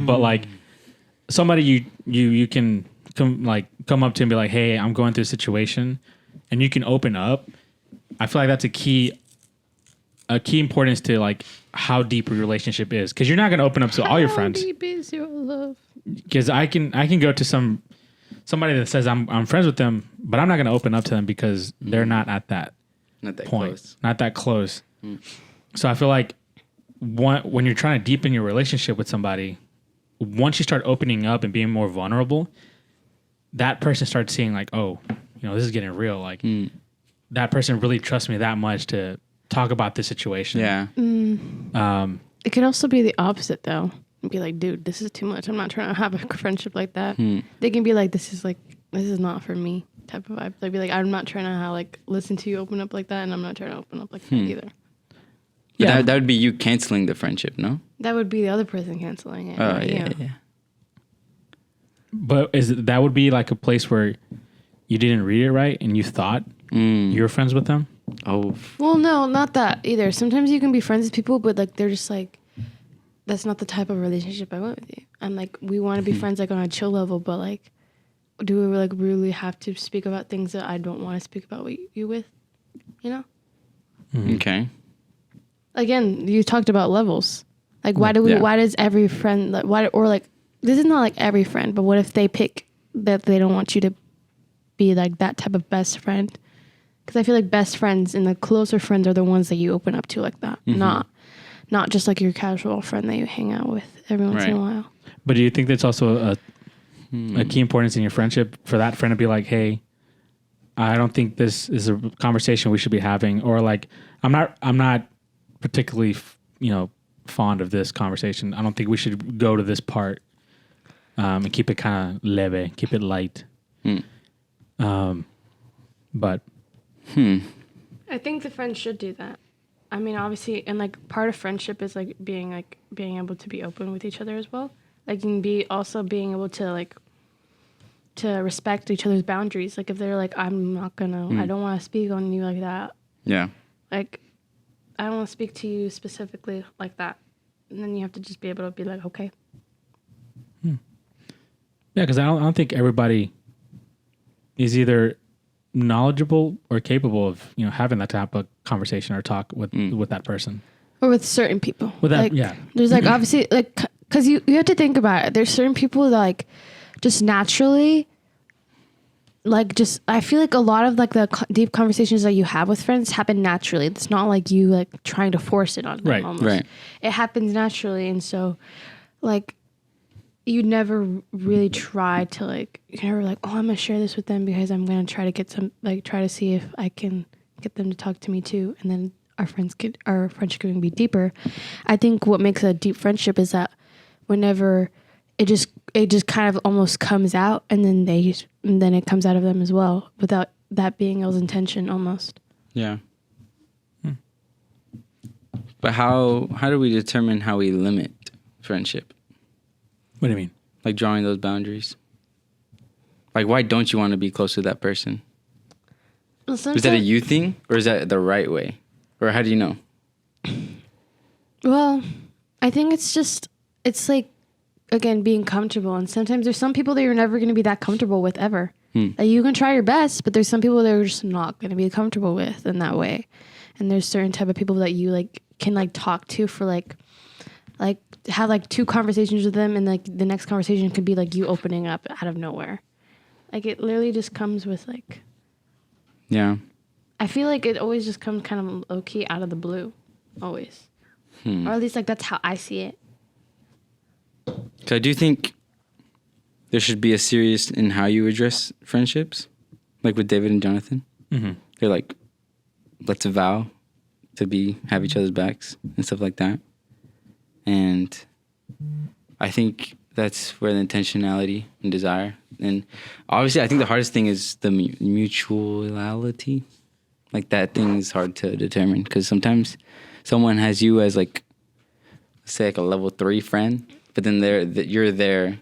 but like somebody you can come up to and be like, hey, I'm going through a situation, and you can open up. I feel like that's a key importance to like how deep your relationship is, because you're not going to open up to all your friends. How deep is your love? Because I can go to somebody that says I'm friends with them, but I'm not going to open up to them because they're not at that Not that point, close. not that close. So I feel like when you're trying to deepen your relationship with somebody, once you start opening up and being more vulnerable, that person starts seeing like, oh, this is getting real. Like that person really trusts me that much to talk about this situation. Yeah. It could also be the opposite though. And be like, dude, this is too much. I'm not trying to have a friendship like that. They can be like, this is not for me type of vibe. They'd be like, I'm not trying to listen to you open up like that, and I'm not trying to open up like that either. Yeah. That would be you canceling the friendship, no? That would be the other person canceling it. Oh, yeah. But that would be like a place where you didn't read it right and you thought you were friends with them? Oh. Well, no, not that either. Sometimes you can be friends with people, but like they're just like, that's not the type of relationship I want with you. And like we want to be friends like on a chill level, but like, do we like really have to speak about things that I don't want to speak about you with? Okay. Again, you talked about levels. Like why does every friend this is not like every friend, but what if they pick that they don't want you to be like that type of best friend? Because I feel like best friends and the closer friends are the ones that you open up to like that, not just like your casual friend that you hang out with every once in a while. But do you think that's also a key importance in your friendship for that friend to be like, hey, I don't think this is a conversation we should be having, or like I'm not particularly fond of this conversation. I don't think we should go to this part, and keep it kind of leve, keep it light. But I think the friends should do that. I mean, obviously, and like part of friendship is like being able to be open with each other as well. Like, you can be also being able to to respect each other's boundaries. Like if they're like, I don't want to speak on you like that. Yeah. Like, I don't want to speak to you specifically like that. And then you have to just be able to be like, okay. Yeah, because I don't think everybody is either knowledgeable or capable of having that type of conversation or talk with that person. Or with certain people. With that, like, yeah. There's like obviously like because you have to think about it. There's certain people that like just naturally like just I feel like a lot of like the deep conversations that you have with friends happen naturally. It's not like you like trying to force it on them. Right. Almost. Right. It happens naturally, and so like you never really try to like you're never like, oh, I'm gonna share this with them because I'm gonna try to get some try to see if I can get them to talk to me too, and then our friendship can be deeper. I think what makes a deep friendship is that whenever it just kind of almost comes out, and then it comes out of them as well without that being y'all's intention almost. Yeah. But how do we determine how we limit friendship? What do you mean? Like drawing those boundaries. Like, why don't you want to be close to that person? Well, Is that a sometimes- you thing, or is that the right way, or how do you know? Well, I think it's like, again, being comfortable. And sometimes there's some people that you're never going to be that comfortable with ever. Like, you can try your best, but there's some people that you're just not going to be comfortable with in that way. And there's certain type of people that you like can like talk to for like have like 2 conversations with them, and like the next conversation could be like you opening up out of nowhere. Like, it literally just comes with like, Yeah. I feel like it always just comes kind of low key out of the blue, always. Or at least like that's how I see it. 'Cause I do think there should be a serious in how you address friendships, like with David and Jonathan. Mm-hmm. They're like, let's vow to have each other's backs and stuff like that. And I think that's where the intentionality and desire. And obviously, I think the hardest thing is the mutuality. Like, that thing is hard to determine because sometimes someone has you as like, say, like a level 3 friend, but then you're there.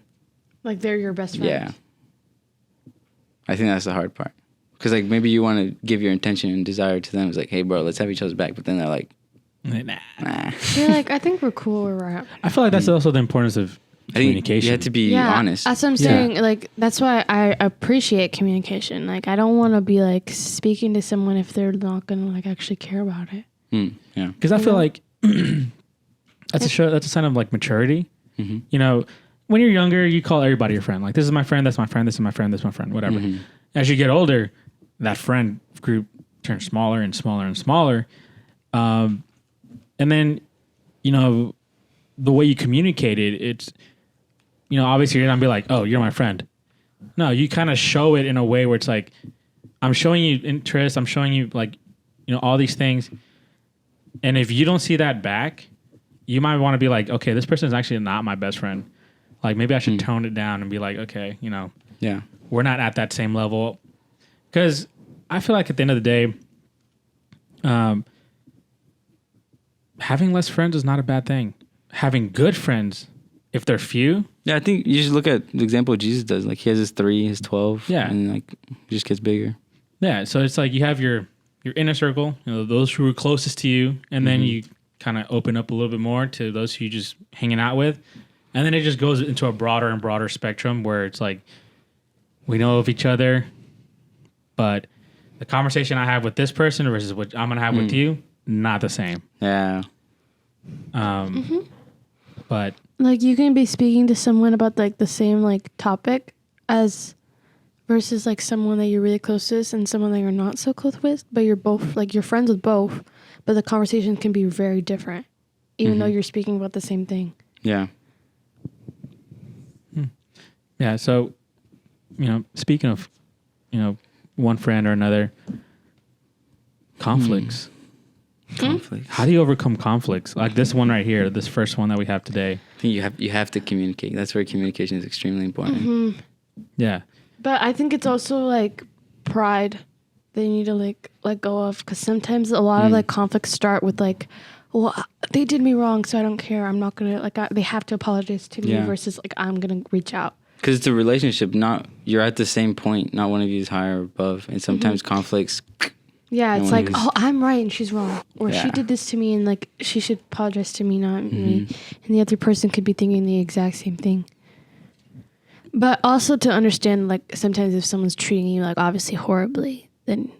Like, they're your best friends. Yeah. I think that's the hard part. Because, like, maybe you want to give your intention and desire to them. It's like, hey, bro, let's have each other's back. But then they're like, Nah. nah. You're like, I think we're cool where we're at. I feel like that's also the importance of I think communication. you have to be honest. That's what I'm saying. Like, that's why I appreciate communication. Like, I don't want to be like speaking to someone if they're not gonna like actually care about it. Yeah. Because I feel like that's a sign of like maturity. Mm-hmm. You know, when you're younger, you call everybody your friend. Like, this is my friend, that's my friend, this is my friend, this is my friend, whatever. Mm-hmm. As you get older, that friend group turns smaller and smaller and smaller. And then, you know, the way you communicate it, it's, you know, obviously you're not gonna be like, oh, you're my friend. No, you kind of show it in a way where it's like, I'm showing you interest, I'm showing you like, you know, all these things. And if you don't see that back, you might want to be like, okay, this person is actually not my best friend. Like, maybe I should tone it down and be like, okay, you know, Yeah. we're not at that same level. Because I feel like at the end of the day, having less friends is not a bad thing. Having good friends, if they're few, Yeah, I think you just look at the example Jesus does. Like, he has his 3, his 12. Yeah. And, like, it just gets bigger. yeah. So it's like you have your inner circle, you know, those who are closest to you, and then you kind of open up a little bit more to those who you just hanging out with. And then it just goes into a broader and broader spectrum where it's like, we know of each other, but the conversation I have with this person versus what I'm going to have with you, not the same. Yeah. But Like, you can be speaking to someone about like the same like topic as versus like someone that you're really close to and someone that you're not so close with, but you're both like you're friends with both, but the conversation can be very different, even though you're speaking about the same thing. Yeah. yeah, so, you know, speaking of, you know, one friend or another, conflicts. Conflict. How do you overcome conflicts? Like this one right here, this first one that we have today. I think you have to communicate. That's where communication is extremely important. Yeah. But I think it's also like pride that you need to like let go of, because sometimes a lot of like conflicts start with like, well, they did me wrong, so I don't care. I'm not gonna like they have to apologize to me Yeah. versus like I'm gonna reach out. Because it's a relationship, not you're at the same point. Not one of you is higher or above. And sometimes conflicts. Yeah, it's one like, who's- oh, I'm right and she's wrong, or she Yeah. did this to me and like she should apologize to me, not me. And the other person could be thinking the exact same thing. But also to understand, like sometimes if someone's treating you like obviously horribly, then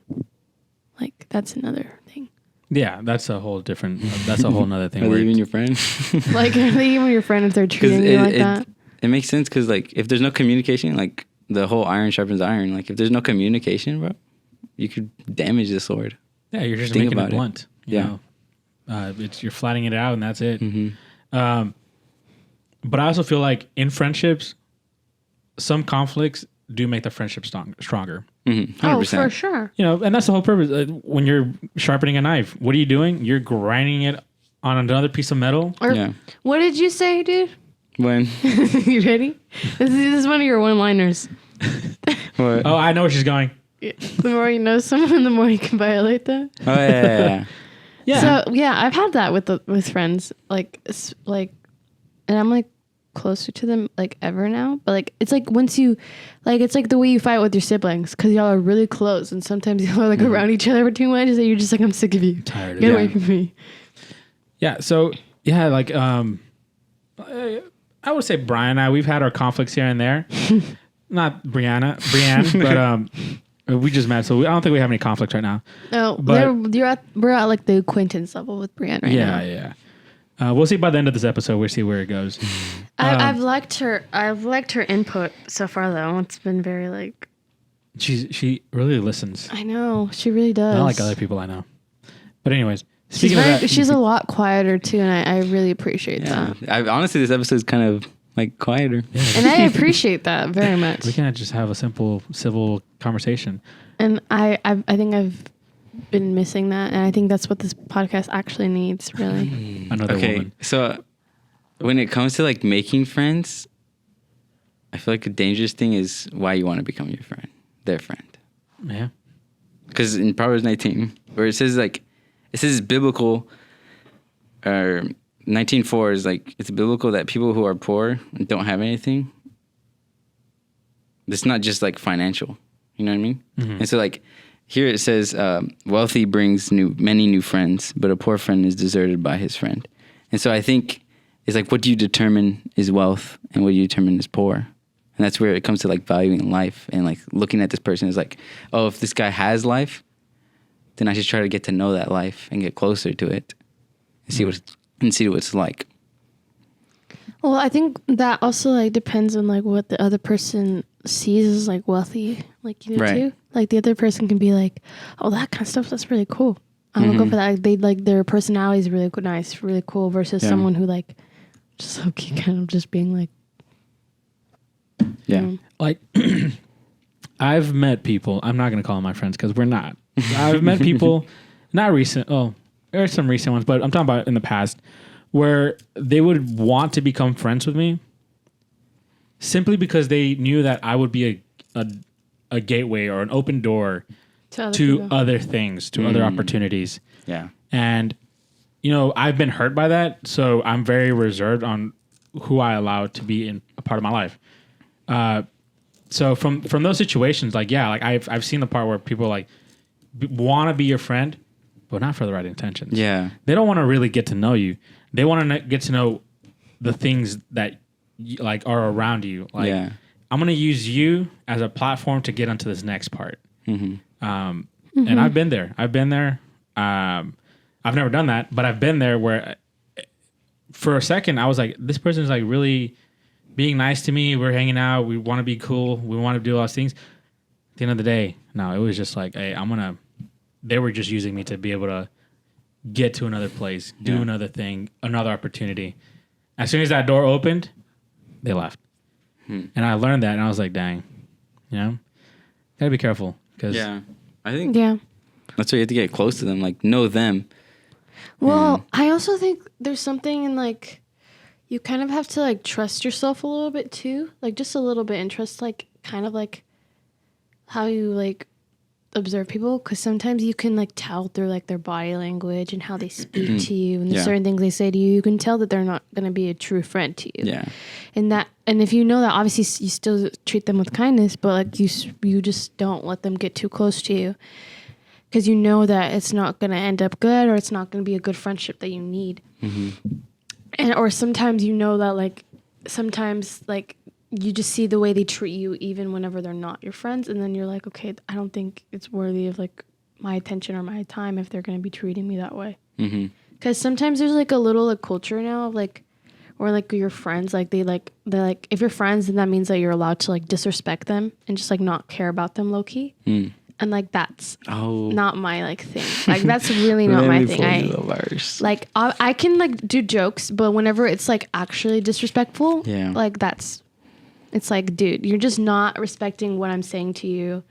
like that's another thing. Yeah, that's a whole different, that's a whole nother thing. Are where they even your friend? Like, are they even your friend if they're Because treating you like that? it makes sense. Because like if there's no communication, like the whole iron sharpens iron. Like if there's no communication, bro, you could damage the sword. yeah, you're just think making about it it. blunt. You Yeah. know? You're flattening it out and that's it. Mm-hmm. But I also feel like in friendships, some conflicts do make the friendship stronger. 100%. Oh, for sure. You know, and that's the whole purpose. When you're sharpening a knife, what are you doing? You're grinding it on another piece of metal. Or Yeah. what did you say, dude? When? You ready? This is one of your one-liners. What? Oh, I know where she's going. The more you know someone, the more you can violate them. Oh yeah. Yeah. So yeah, I've had that with friends, like, and I'm like, closer to them like ever now. But like it's like once you like it's like the way you fight with your siblings because y'all are really close and sometimes y'all are like around each other for too much. So you're just like I'm sick of you. Tired of Get it. away from me. Yeah. So yeah, like I would say Brian and I, we've had our conflicts here and there. Not Brienne, but we just met, so I don't think we have any conflict right now. No, But- we're at like the acquaintance level with Brienne right now. Yeah. We'll see by the end of this episode. We'll see where it goes. I've liked her input so far though. It's been very like She really listens, I know she really does. not like other people I know. But anyways, speaking of that, she's a lot quieter too, and I really appreciate Yeah. that. Honestly, this episode is kind of like quieter. And I appreciate that very much. we can't just have a simple civil conversation. And I think I've been missing that, and I think that's what this podcast actually needs, really. Another Okay, woman. so when it comes to like making friends, I feel like a dangerous thing is why you want to become their friend. Yeah. Because in Proverbs 19, where it says it's biblical, or 19:4 is like, it's biblical that people who are poor and don't have anything, it's not just like financial, you know what I mean? And so like here it says, wealthy brings many new friends, but a poor friend is deserted by his friend. And so I think it's like, what do you determine is wealth and what do you determine is poor? And that's where it comes to like valuing life and like looking at this person as like, oh, if this guy has life, then I should try to get to know that life and get closer to it and see what it's like. Well, I think that also like depends on like what the other person sees as like wealthy, like you do Right. too. Like the other person can be like, "Oh, that kind of stuff. That's really cool. I'm gonna go for that." Like, they like their personality is really nice, really cool, versus Yeah. someone who like just okay, kind of just being like, Yeah. Like, I've met people, I'm not going to call them my friends because we're not. I've met people, not recent, there are some recent ones, but I'm talking about in the past, where they would want to become friends with me simply because they knew that I would be a gateway or an open door to other to people. other things, to other opportunities. Yeah. And, I've been hurt by that, so I'm very reserved on who I allow to be in a part of my life. So from those situations, like, yeah, like I've seen the part where people like want to be your friend, but not for the right intentions. Yeah. They don't want to really get to know you. They want to get to know the things that like are around you. Like, Yeah. I'm going to use you as a platform to get onto this next part. Mm-hmm. And I've been there. I've never done that, but I've been there where for a second I was like, this person's like really being nice to me. We're hanging out. We want to be cool. We want to do all those things. At the end of the day, no, it was just like, hey, they were just using me to be able to get to another place, do another thing, another opportunity. As soon as that door opened, they left. And I learned that and I was like, dang, gotta be careful. Cause Yeah. I think Yeah. that's why you have to get close to them, like know them. Well, I also think there's something in like you kind of have to like trust yourself a little bit too, like just a little bit, and trust like kind of like how you like observe people, because sometimes you can like tell through like their body language and how they speak to you and the Yeah. certain things they say to you. You can tell that they're not going to be a true friend to you. Yeah. And if you know that, obviously you still treat them with kindness, but like you just don't let them get too close to you, because you know that it's not going to end up good, or it's not going to be a good friendship that you need. And or sometimes you know that like sometimes like you just see the way they treat you even whenever they're not your friends, and then you're like, okay, I don't think it's worthy of like my attention or my time if they're going to be treating me that way. Because sometimes there's like a little like culture now of like, or like your friends, like they're like if you're friends, then that means that you're allowed to like disrespect them and just like not care about them low key. And like that's not my like thing. Like that's really not my thing. I can like do jokes, but whenever it's like actually disrespectful, like it's like, dude, you're just not respecting what I'm saying to you.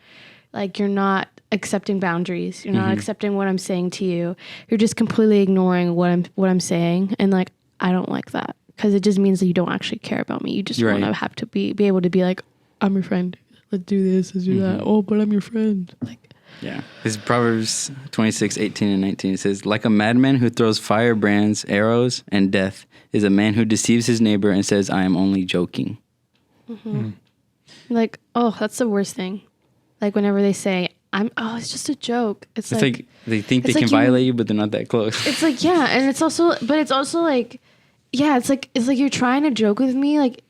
Like you're not accepting boundaries. You're not accepting what I'm saying to you. You're just completely ignoring what I'm saying, and like I don't like that, because it just means that you don't actually care about me. You just want to have to be able to be like, I'm your friend. Let's do this. Let's do that. Oh, but I'm your friend. Like, Yeah. This is Proverbs 26:18 and 19. It says, like a madman who throws firebrands, arrows, and death is a man who deceives his neighbor and says, I am only joking. Like, oh, that's the worst thing. Like whenever they say, it's just a joke. It's like they think they it's can like you- violate you, but they're not that close. It's like, yeah. And it's also like, yeah, it's like you're trying to joke with me. Like,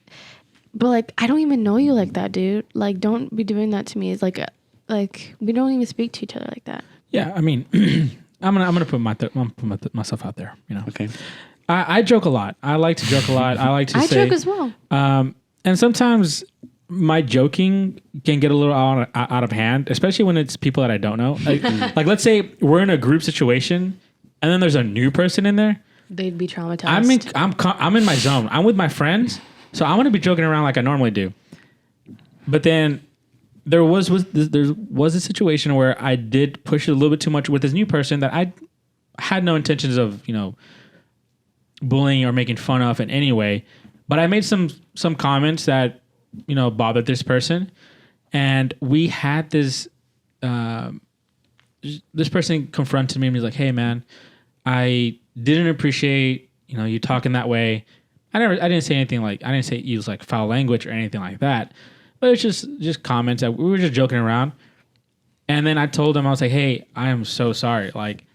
but like, I don't even know you like that, dude. Like, don't be doing that to me. It's like we don't even speak to each other like that. Yeah, I mean, I'm gonna put myself out there. You know, Okay. I joke a lot. I like to joke a lot. I like to I say, joke as well. and sometimes my joking can get a little out of hand, especially when it's people that I don't know. Like let's say we're in a group situation, and then there's a new person in there. They'd be traumatized. I'm in my zone. I'm with my friends, so I want to be joking around like I normally do. But then there was a situation where I did push it a little bit too much with this new person that I had no intentions of, bullying or making fun of in any way. But I made some comments that, bothered this person, and we had this person confronted me and was like, "Hey, man, I didn't appreciate you talking that way. I didn't say anything like I didn't say use like foul language or anything like that, but it's just comments that we were just joking around." And then I told him, I was like, "Hey, I am so sorry. Like,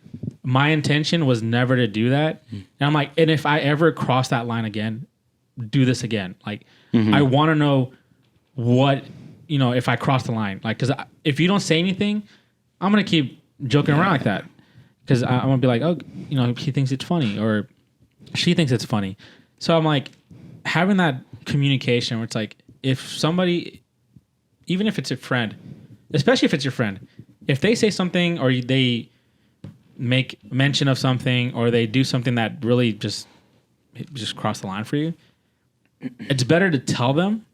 my intention was never to do that." And I'm like, and if I ever cross that line again, do this again. Like, I want to know what, if I cross the line. Like, because if you don't say anything, I'm going to keep joking around like that. Because I'm going to be like, oh, he thinks it's funny or she thinks it's funny. So I'm like, having that communication where it's like, if somebody, even if it's a friend, especially if it's your friend, if they say something or they make mention of something or they do something that really just cross the line for you, it's better to tell them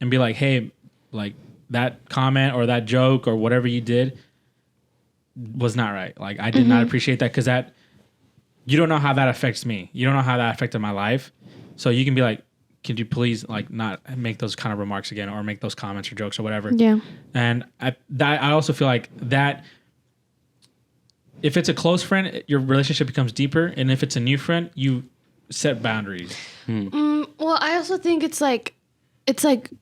and be like, hey, like that comment or that joke or whatever you did was not right. Like, I did not appreciate that, because that, you don't know how that affects me. You don't know how that affected my life. So you can be like, can you please like not make those kind of remarks again or make those comments or jokes or whatever. Yeah. And I also feel like that if it's a close friend, your relationship becomes deeper. And if it's a new friend, you set boundaries. Well, I also think it's like,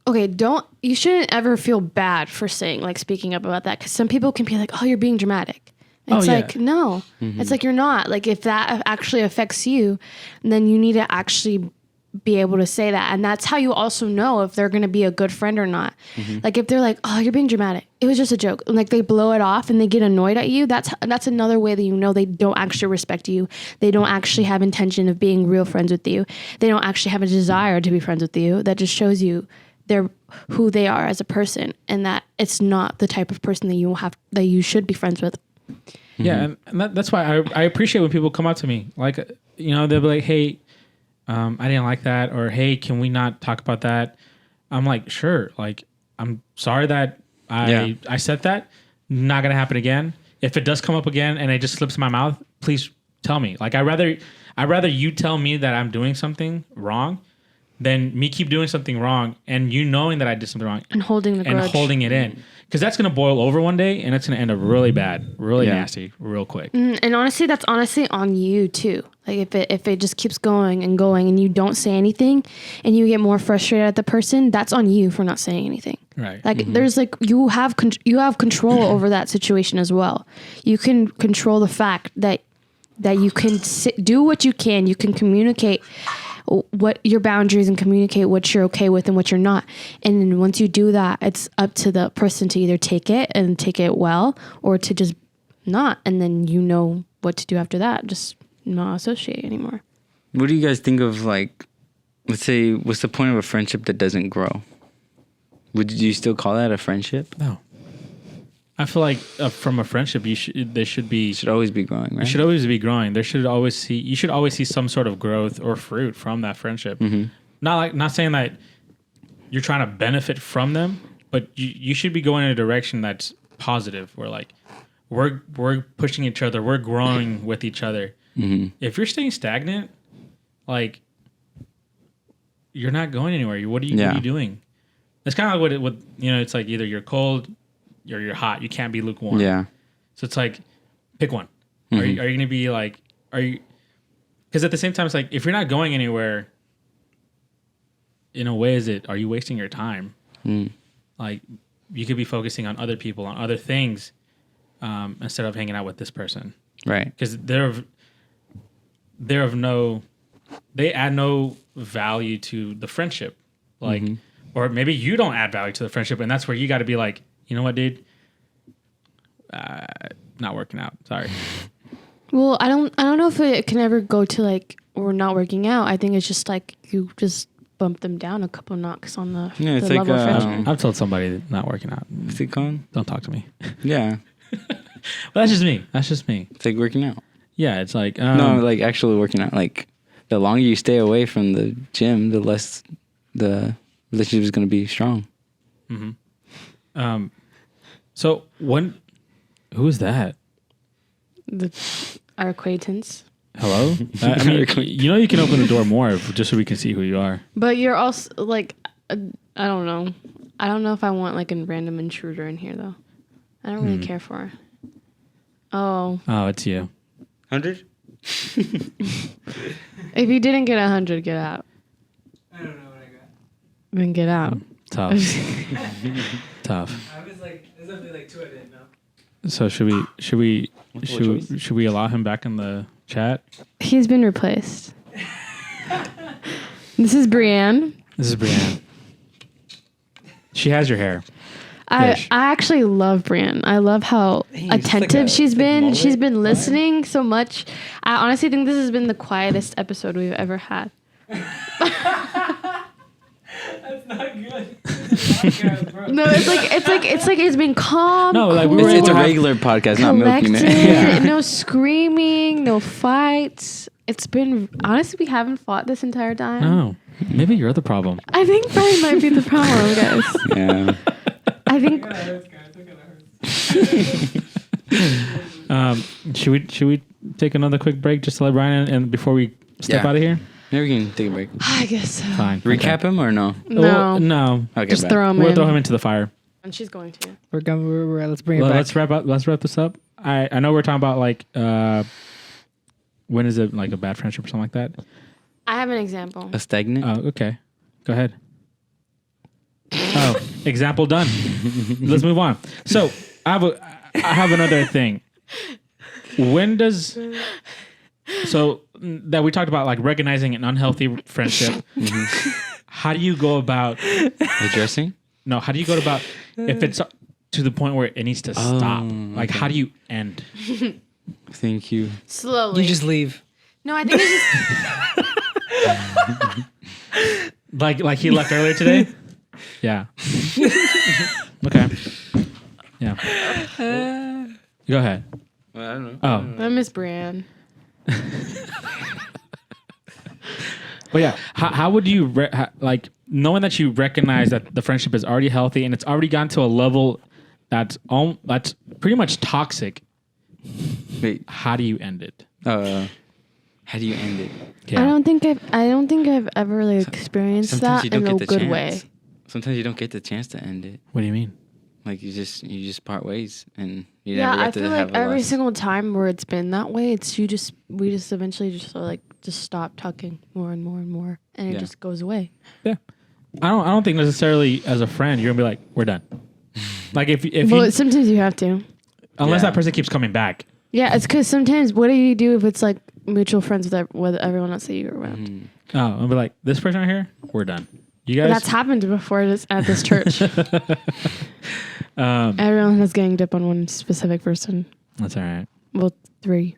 okay, you shouldn't ever feel bad for speaking up about that. Cause some people can be like, oh, you're being dramatic. It's like, no, it's like, you're not. Like, if that actually affects you, then you need to actually be able to say that. And that's how you also know if they're going to be a good friend or not. Like, if they're like, oh, you're being dramatic, it was just a joke, and like they blow it off and they get annoyed at you, that's another way that you know they don't actually respect you. They don't actually have intention of being real friends with you. They don't actually have a desire to be friends with you. That just shows you they're who they are as a person, and that it's not the type of person that you should be friends with. Yeah, and that's why I appreciate when people come up to me. Like, they'll be like, hey, I didn't like that, or hey, can we not talk about that? I'm like, sure. Like, I'm sorry that I said that. Not gonna happen again. If it does come up again and it just slips in my mouth, please tell me. Like, I'd rather you tell me that I'm doing something wrong than me keep doing something wrong and you knowing that I did something wrong And holding the grudge. and holding it in. Because that's going to boil over one day and it's going to end up really bad, really nasty, real quick. And honestly, that's on you too. Like, if it just keeps going and going and you don't say anything and you get more frustrated at the person, that's on you for not saying anything. Right. Like, there's like, you have control over that situation as well. You can control the fact that you can do what you can. You can communicate what your boundaries and communicate what you're okay with and what you're not. And then once you do that, it's up to the person to either take it and take it well, or to just not. And then you know what to do after that. Just not associate anymore. What do you guys think of, like, let's say, what's the point of a friendship that doesn't grow? Would you still call that a friendship? No. I feel like from a friendship, you should always be growing, right? You should always be growing. You should always see some sort of growth or fruit from that friendship. Not saying that you're trying to benefit from them, but you should be going in a direction that's positive, where like we're pushing each other, we're growing with each other. If you're staying stagnant, like, you're not going anywhere. What are you doing? It's kind of like what it's like, either you're cold or you're hot. You can't be lukewarm. Yeah. So it's like, pick one. Are you going to be like, because at the same time, it's like, if you're not going anywhere, in a way, are you wasting your time? Like, you could be focusing on other people, on other things, instead of hanging out with this person. Right. Because they add no value to the friendship. Like, or maybe you don't add value to the friendship, and that's where you got to be like, you know what, dude? Not working out. Sorry. Well, I don't know if it can ever go to like we're not working out. I think it's just like you just bump them down a couple knocks on the, Yeah, it's the like, level of friendship. I've told somebody that not working out. What's it called? Don't talk to me. Yeah. But that's just me. It's like working out. Yeah, it's like No, like actually working out. Like the longer you stay away from the gym, the less the relationship is going to be strong. So who is that? Our acquaintance. Hello? I mean, you know, you can open the door more just so we can see who you are. But you're also like, I don't know. I don't know if I want like a random intruder in here though. I don't really care for it. Oh, It's you. 100? if you didn't get 100, get out. I don't know what I got. Then get out. Tough. Tough. I was like, there's definitely like 2 I didn't know. So should we allow him back in the chat? He's been replaced. This is Brienne. This is Brienne. She has your hair. I Ish. actually love Brienne. I love how attentive she's been. She's been listening so much. I honestly think this has been the quietest episode we've ever had. That's not good. No, it's been calm. No, like, cool, we were It's a able to have- regular podcast, not Milky collected, Man. no screaming, no fights. It's been honestly we haven't fought this entire time. No, maybe you're the problem. I think Brian might be the problem, guys. Yeah. I think It hurts, guys. It hurts. Should we take another quick break just to let Brian in, and before we step Yeah. out of here? Maybe we can take a break. I guess so. Fine. Recap him or no? No, Well, no. Okay, just bye. throw him We'll in. throw him into the fire. And she's going to. Let's bring it Well, back. let's wrap this up. I know we're talking about like when is it like a bad friendship or something like that? I have an example. A stagnant? Oh, okay. Go ahead. Oh, example done. Let's move on. So I have another thing. When does that we talked about like recognizing an unhealthy friendship? How do you go about Addressing? No, how do you go about if it's to the point where it needs to stop? Like, okay. how do you end? Thank you. Slowly. You just leave. No, I think it's just Like he left earlier today? Yeah. Okay. Yeah. Go ahead. Well, I don't know. Oh, I miss Brienne. but yeah, how would you like knowing that you recognize that the friendship is already healthy and it's already gotten to a level that's pretty much toxic? Wait. How do you end it? How do you end it? Yeah. I don't think I've ever really experienced Sometimes that you don't in a get the good chance. way. Sometimes you don't get the chance to end it. What do you mean? Like you just part ways and you Yeah, never I get to feel have like a every last- single time where it's been that way, we just eventually just sort of like just stop talking more and more and more, and Yeah. it just goes away. Yeah. I don't think necessarily as a friend you're gonna be like, we're done. Like if Well, you, sometimes you have to. unless Yeah. that person keeps coming back. Yeah, it's because sometimes what do you do if it's like mutual friends with everyone else that you're around? Oh, I'll be like, this person right here, we're done. You guys, That's happened before at this church. Everyone has ganged up on one specific person. that's all right. Well, 3,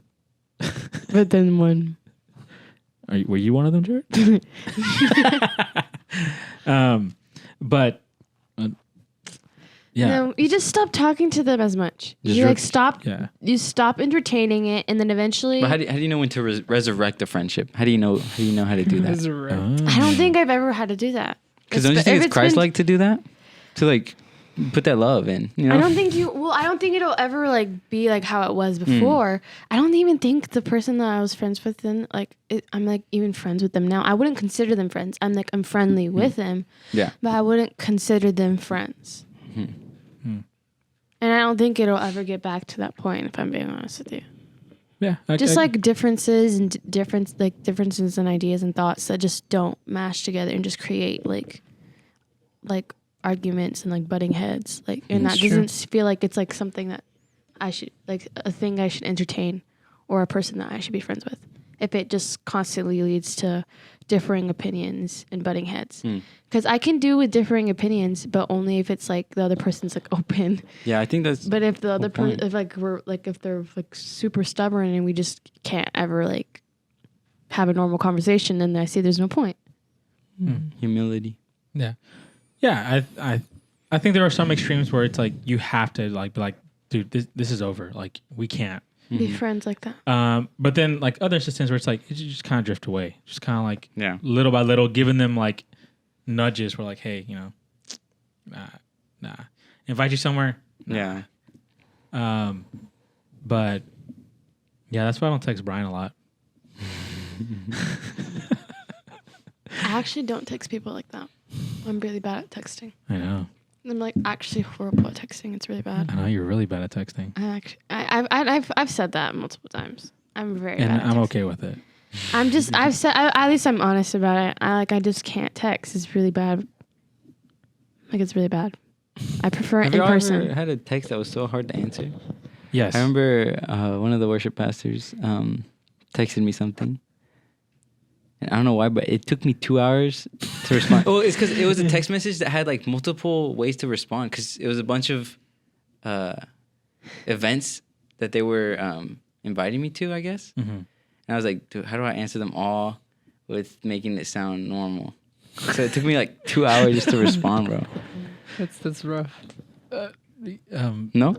but then 1. Were you one of them, Jared? But yeah, No, you just stop talking to them as much. Just You re- like stop. yeah. You stop entertaining it, and then eventually. But how do you know when to resurrect a friendship? How do you know how to do that? I don't think I've ever had to do that. Because don't you think it's Christ-like to do that? To like put that love in, you know? I don't think it'll ever like be like how it was before. I don't even think the person that I was friends with then I'm like even friends with them now. I wouldn't consider them friends. I'm friendly with them, Yeah. but I wouldn't consider them friends. And I don't think it'll ever get back to that point, if I'm being honest with you. Yeah. Just like differences and differences in ideas and thoughts that just don't mash together and just create like arguments and like butting heads. Like, and that doesn't feel like it's like something that I should, like a thing I should entertain or a person that I should be friends with. If it just constantly leads to differing opinions and butting heads. Because I can do with differing opinions, but only if it's like the other person's like open. Yeah, I think that's. But if the other point. if like we're like if they're like super stubborn and we just can't ever like have a normal conversation, then I see there's no point. Humility. Yeah. Yeah. I think there are some extremes where it's like you have to like be like, dude, this is over. Like we can't Be friends like that. But then like other instances where it's like you just kind of drift away, just kind of like little by little, giving them like nudges. Where like, hey, nah, invite you somewhere. Yeah. But yeah, that's why I don't text Brian a lot. I actually don't text people like that. I'm really bad at texting. I know. I'm like actually horrible at texting. It's really bad. I know you're really bad at texting, I've said that multiple times. I'm very and bad at I'm texting. okay with it. At least I'm honest about it. I just can't text. It's really bad. Like it's really bad. I prefer it Have in you person. ever had a text that was so hard to answer? Yes, I remember one of the worship pastors texted me something. And I don't know why, but it took me 2 hours to respond. Oh, it's because it was a text message that had like multiple ways to respond because it was a bunch of events that they were inviting me to, I guess. And I was like, dude, how do I answer them all with making it sound normal? So it took me like 2 hours just to respond, bro. That's rough. No?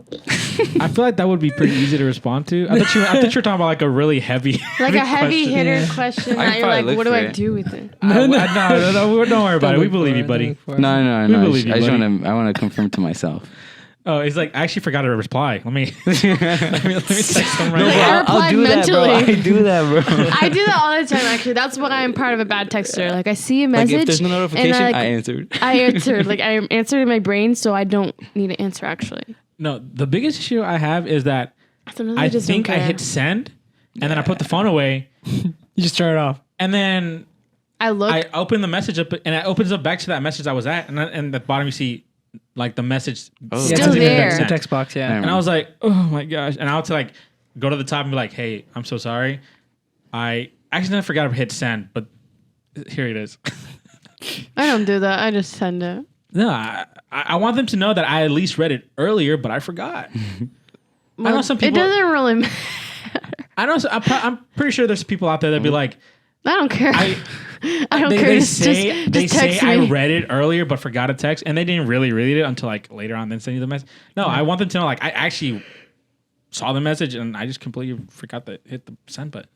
I feel like that would be pretty easy to respond to. I thought you were talking about like a really heavy, Like a heavy question. hitter question I that you're probably like, look what do for I it. do with it? No, don't worry about it. We believe you, buddy. No. We believe you, I just buddy. want to confirm to myself. Oh, it's like I actually forgot to reply. Let me let me text him right Like, now. I replied mentally. I do that, bro. I do that all the time, actually. That's why I'm part of a bad texter. Like, I see a message. Like if there's no notification, and I answered. I answered. Like, I answered in my brain, so I don't need to answer, actually. No, the biggest issue I have is that Sometimes I just think don't I care. hit send, and then I put the phone away, You just turn it off. and then I look. I open the message up, and it opens up back to that message I was at, and at the bottom you see like the message Oh. Yeah, Still it's in there. the text box, yeah. And I was like, oh my gosh. And I had to like go to the top and be like, hey, I'm so sorry. I accidentally forgot to hit send, but here it is. I don't do that. I just send it. No, I want them to know that I at least read it earlier, but I forgot. I know some people. It doesn't really matter. I know. I'm pretty sure there's people out there that be like, I don't care. I don't they, care. they Just say text I me. read it earlier, but forgot to text, and they didn't really read it until like later on, then send you the message. No, I want them to know like I actually saw the message, and I just completely forgot to hit the send button.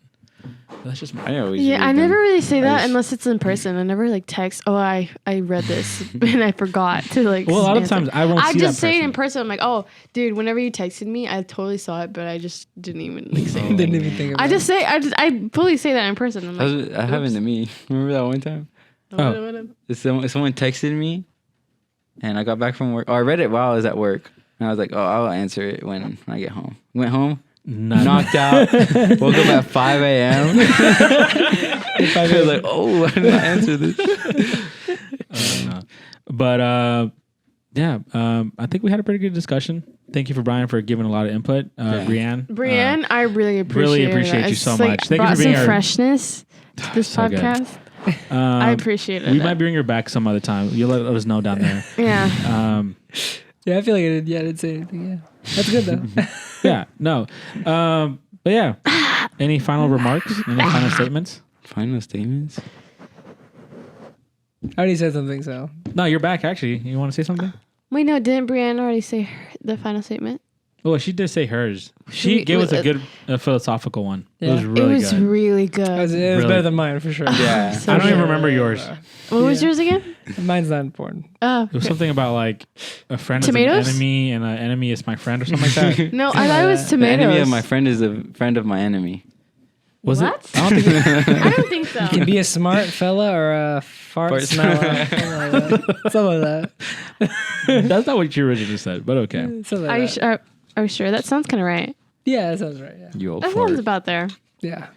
But that's just my. I always Yeah, read I never them. really say that just- unless it's in person. I never like text. Oh, I read this and I forgot to like. Well, a lot of answer. times I won't I see just that say it person. in person. I'm like, oh, dude, whenever you texted me, I totally saw it, but I just didn't even like say anything. Didn't even think about I just say I fully say that in person. I'm like, That happened to me. Remember that one time? Oh. Someone texted me, and I got back from work. Oh, I read it while I was at work, and I was like, "Oh, I'll answer it when I get home." Went home, knocked out, woke up at 5 a.m. I was like, "Oh, why did I answer this?" But yeah, I think we had a pretty good discussion. Thank you for Brian for giving a lot of input. Brianne, I really appreciate appreciate that. you It's, so like, much. Thank you brought for being some our- freshness to this So good. podcast. I appreciate it. We might bring her back some other time. You'll let us know down there. Yeah. Yeah, I feel like I didn't say anything. Yeah, that's good though. Yeah, no. But yeah, any final remarks? Any final statements? Final statements. I already said something, so No, you're back. Actually, you want to say something? Wait, no, didn't Brianne already say the final statement? Well, she did say hers. She We- gave us a uh, good philosophical one. It Yeah. was It really was good. really good. it was Really? better than mine for sure. Yeah. So I don't even good. remember yours. What was Yeah. yours again? Mine's not important. Oh, It was something about like a friend Tomatoes? is an enemy and an enemy is my friend or something like that. no, I thought it was The enemy tomatoes. of my friend is a friend of my enemy. Was What? it? I don't think it, I don't think so. You can be a smart fella or a fart Fart smeller. Something like that. That's not what you originally said, but okay. Something Are you like that. are you sure? That sounds kind of right. Yeah, that sounds right. Yeah. You old That sounds fart. about there. Yeah.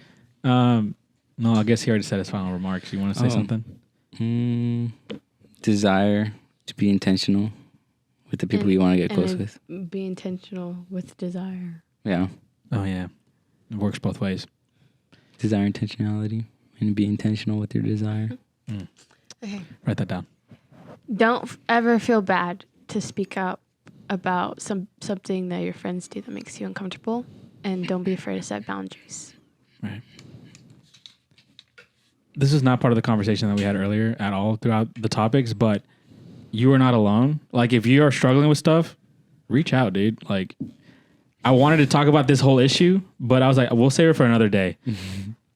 No, I guess he already said his final remarks. You want to say something? Desire to be intentional with the people you want to get close with. Be intentional with desire. Yeah. Oh yeah, it works both ways. Desire intentionality and be intentional with your desire. Okay. Write that down. Don't ever feel bad to speak up about something that your friends do that makes you uncomfortable, and don't be afraid to set boundaries. Right. This is not part of the conversation that we had earlier at all throughout the topics, but you are not alone. Like, if you are struggling with stuff, reach out, dude. Like, I wanted to talk about this whole issue, but I was like, we'll save it for another day.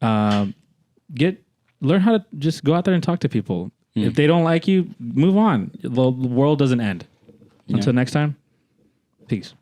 Learn how to just go out there and talk to people. If they don't like you, move on. The world doesn't end. Until next time, peace.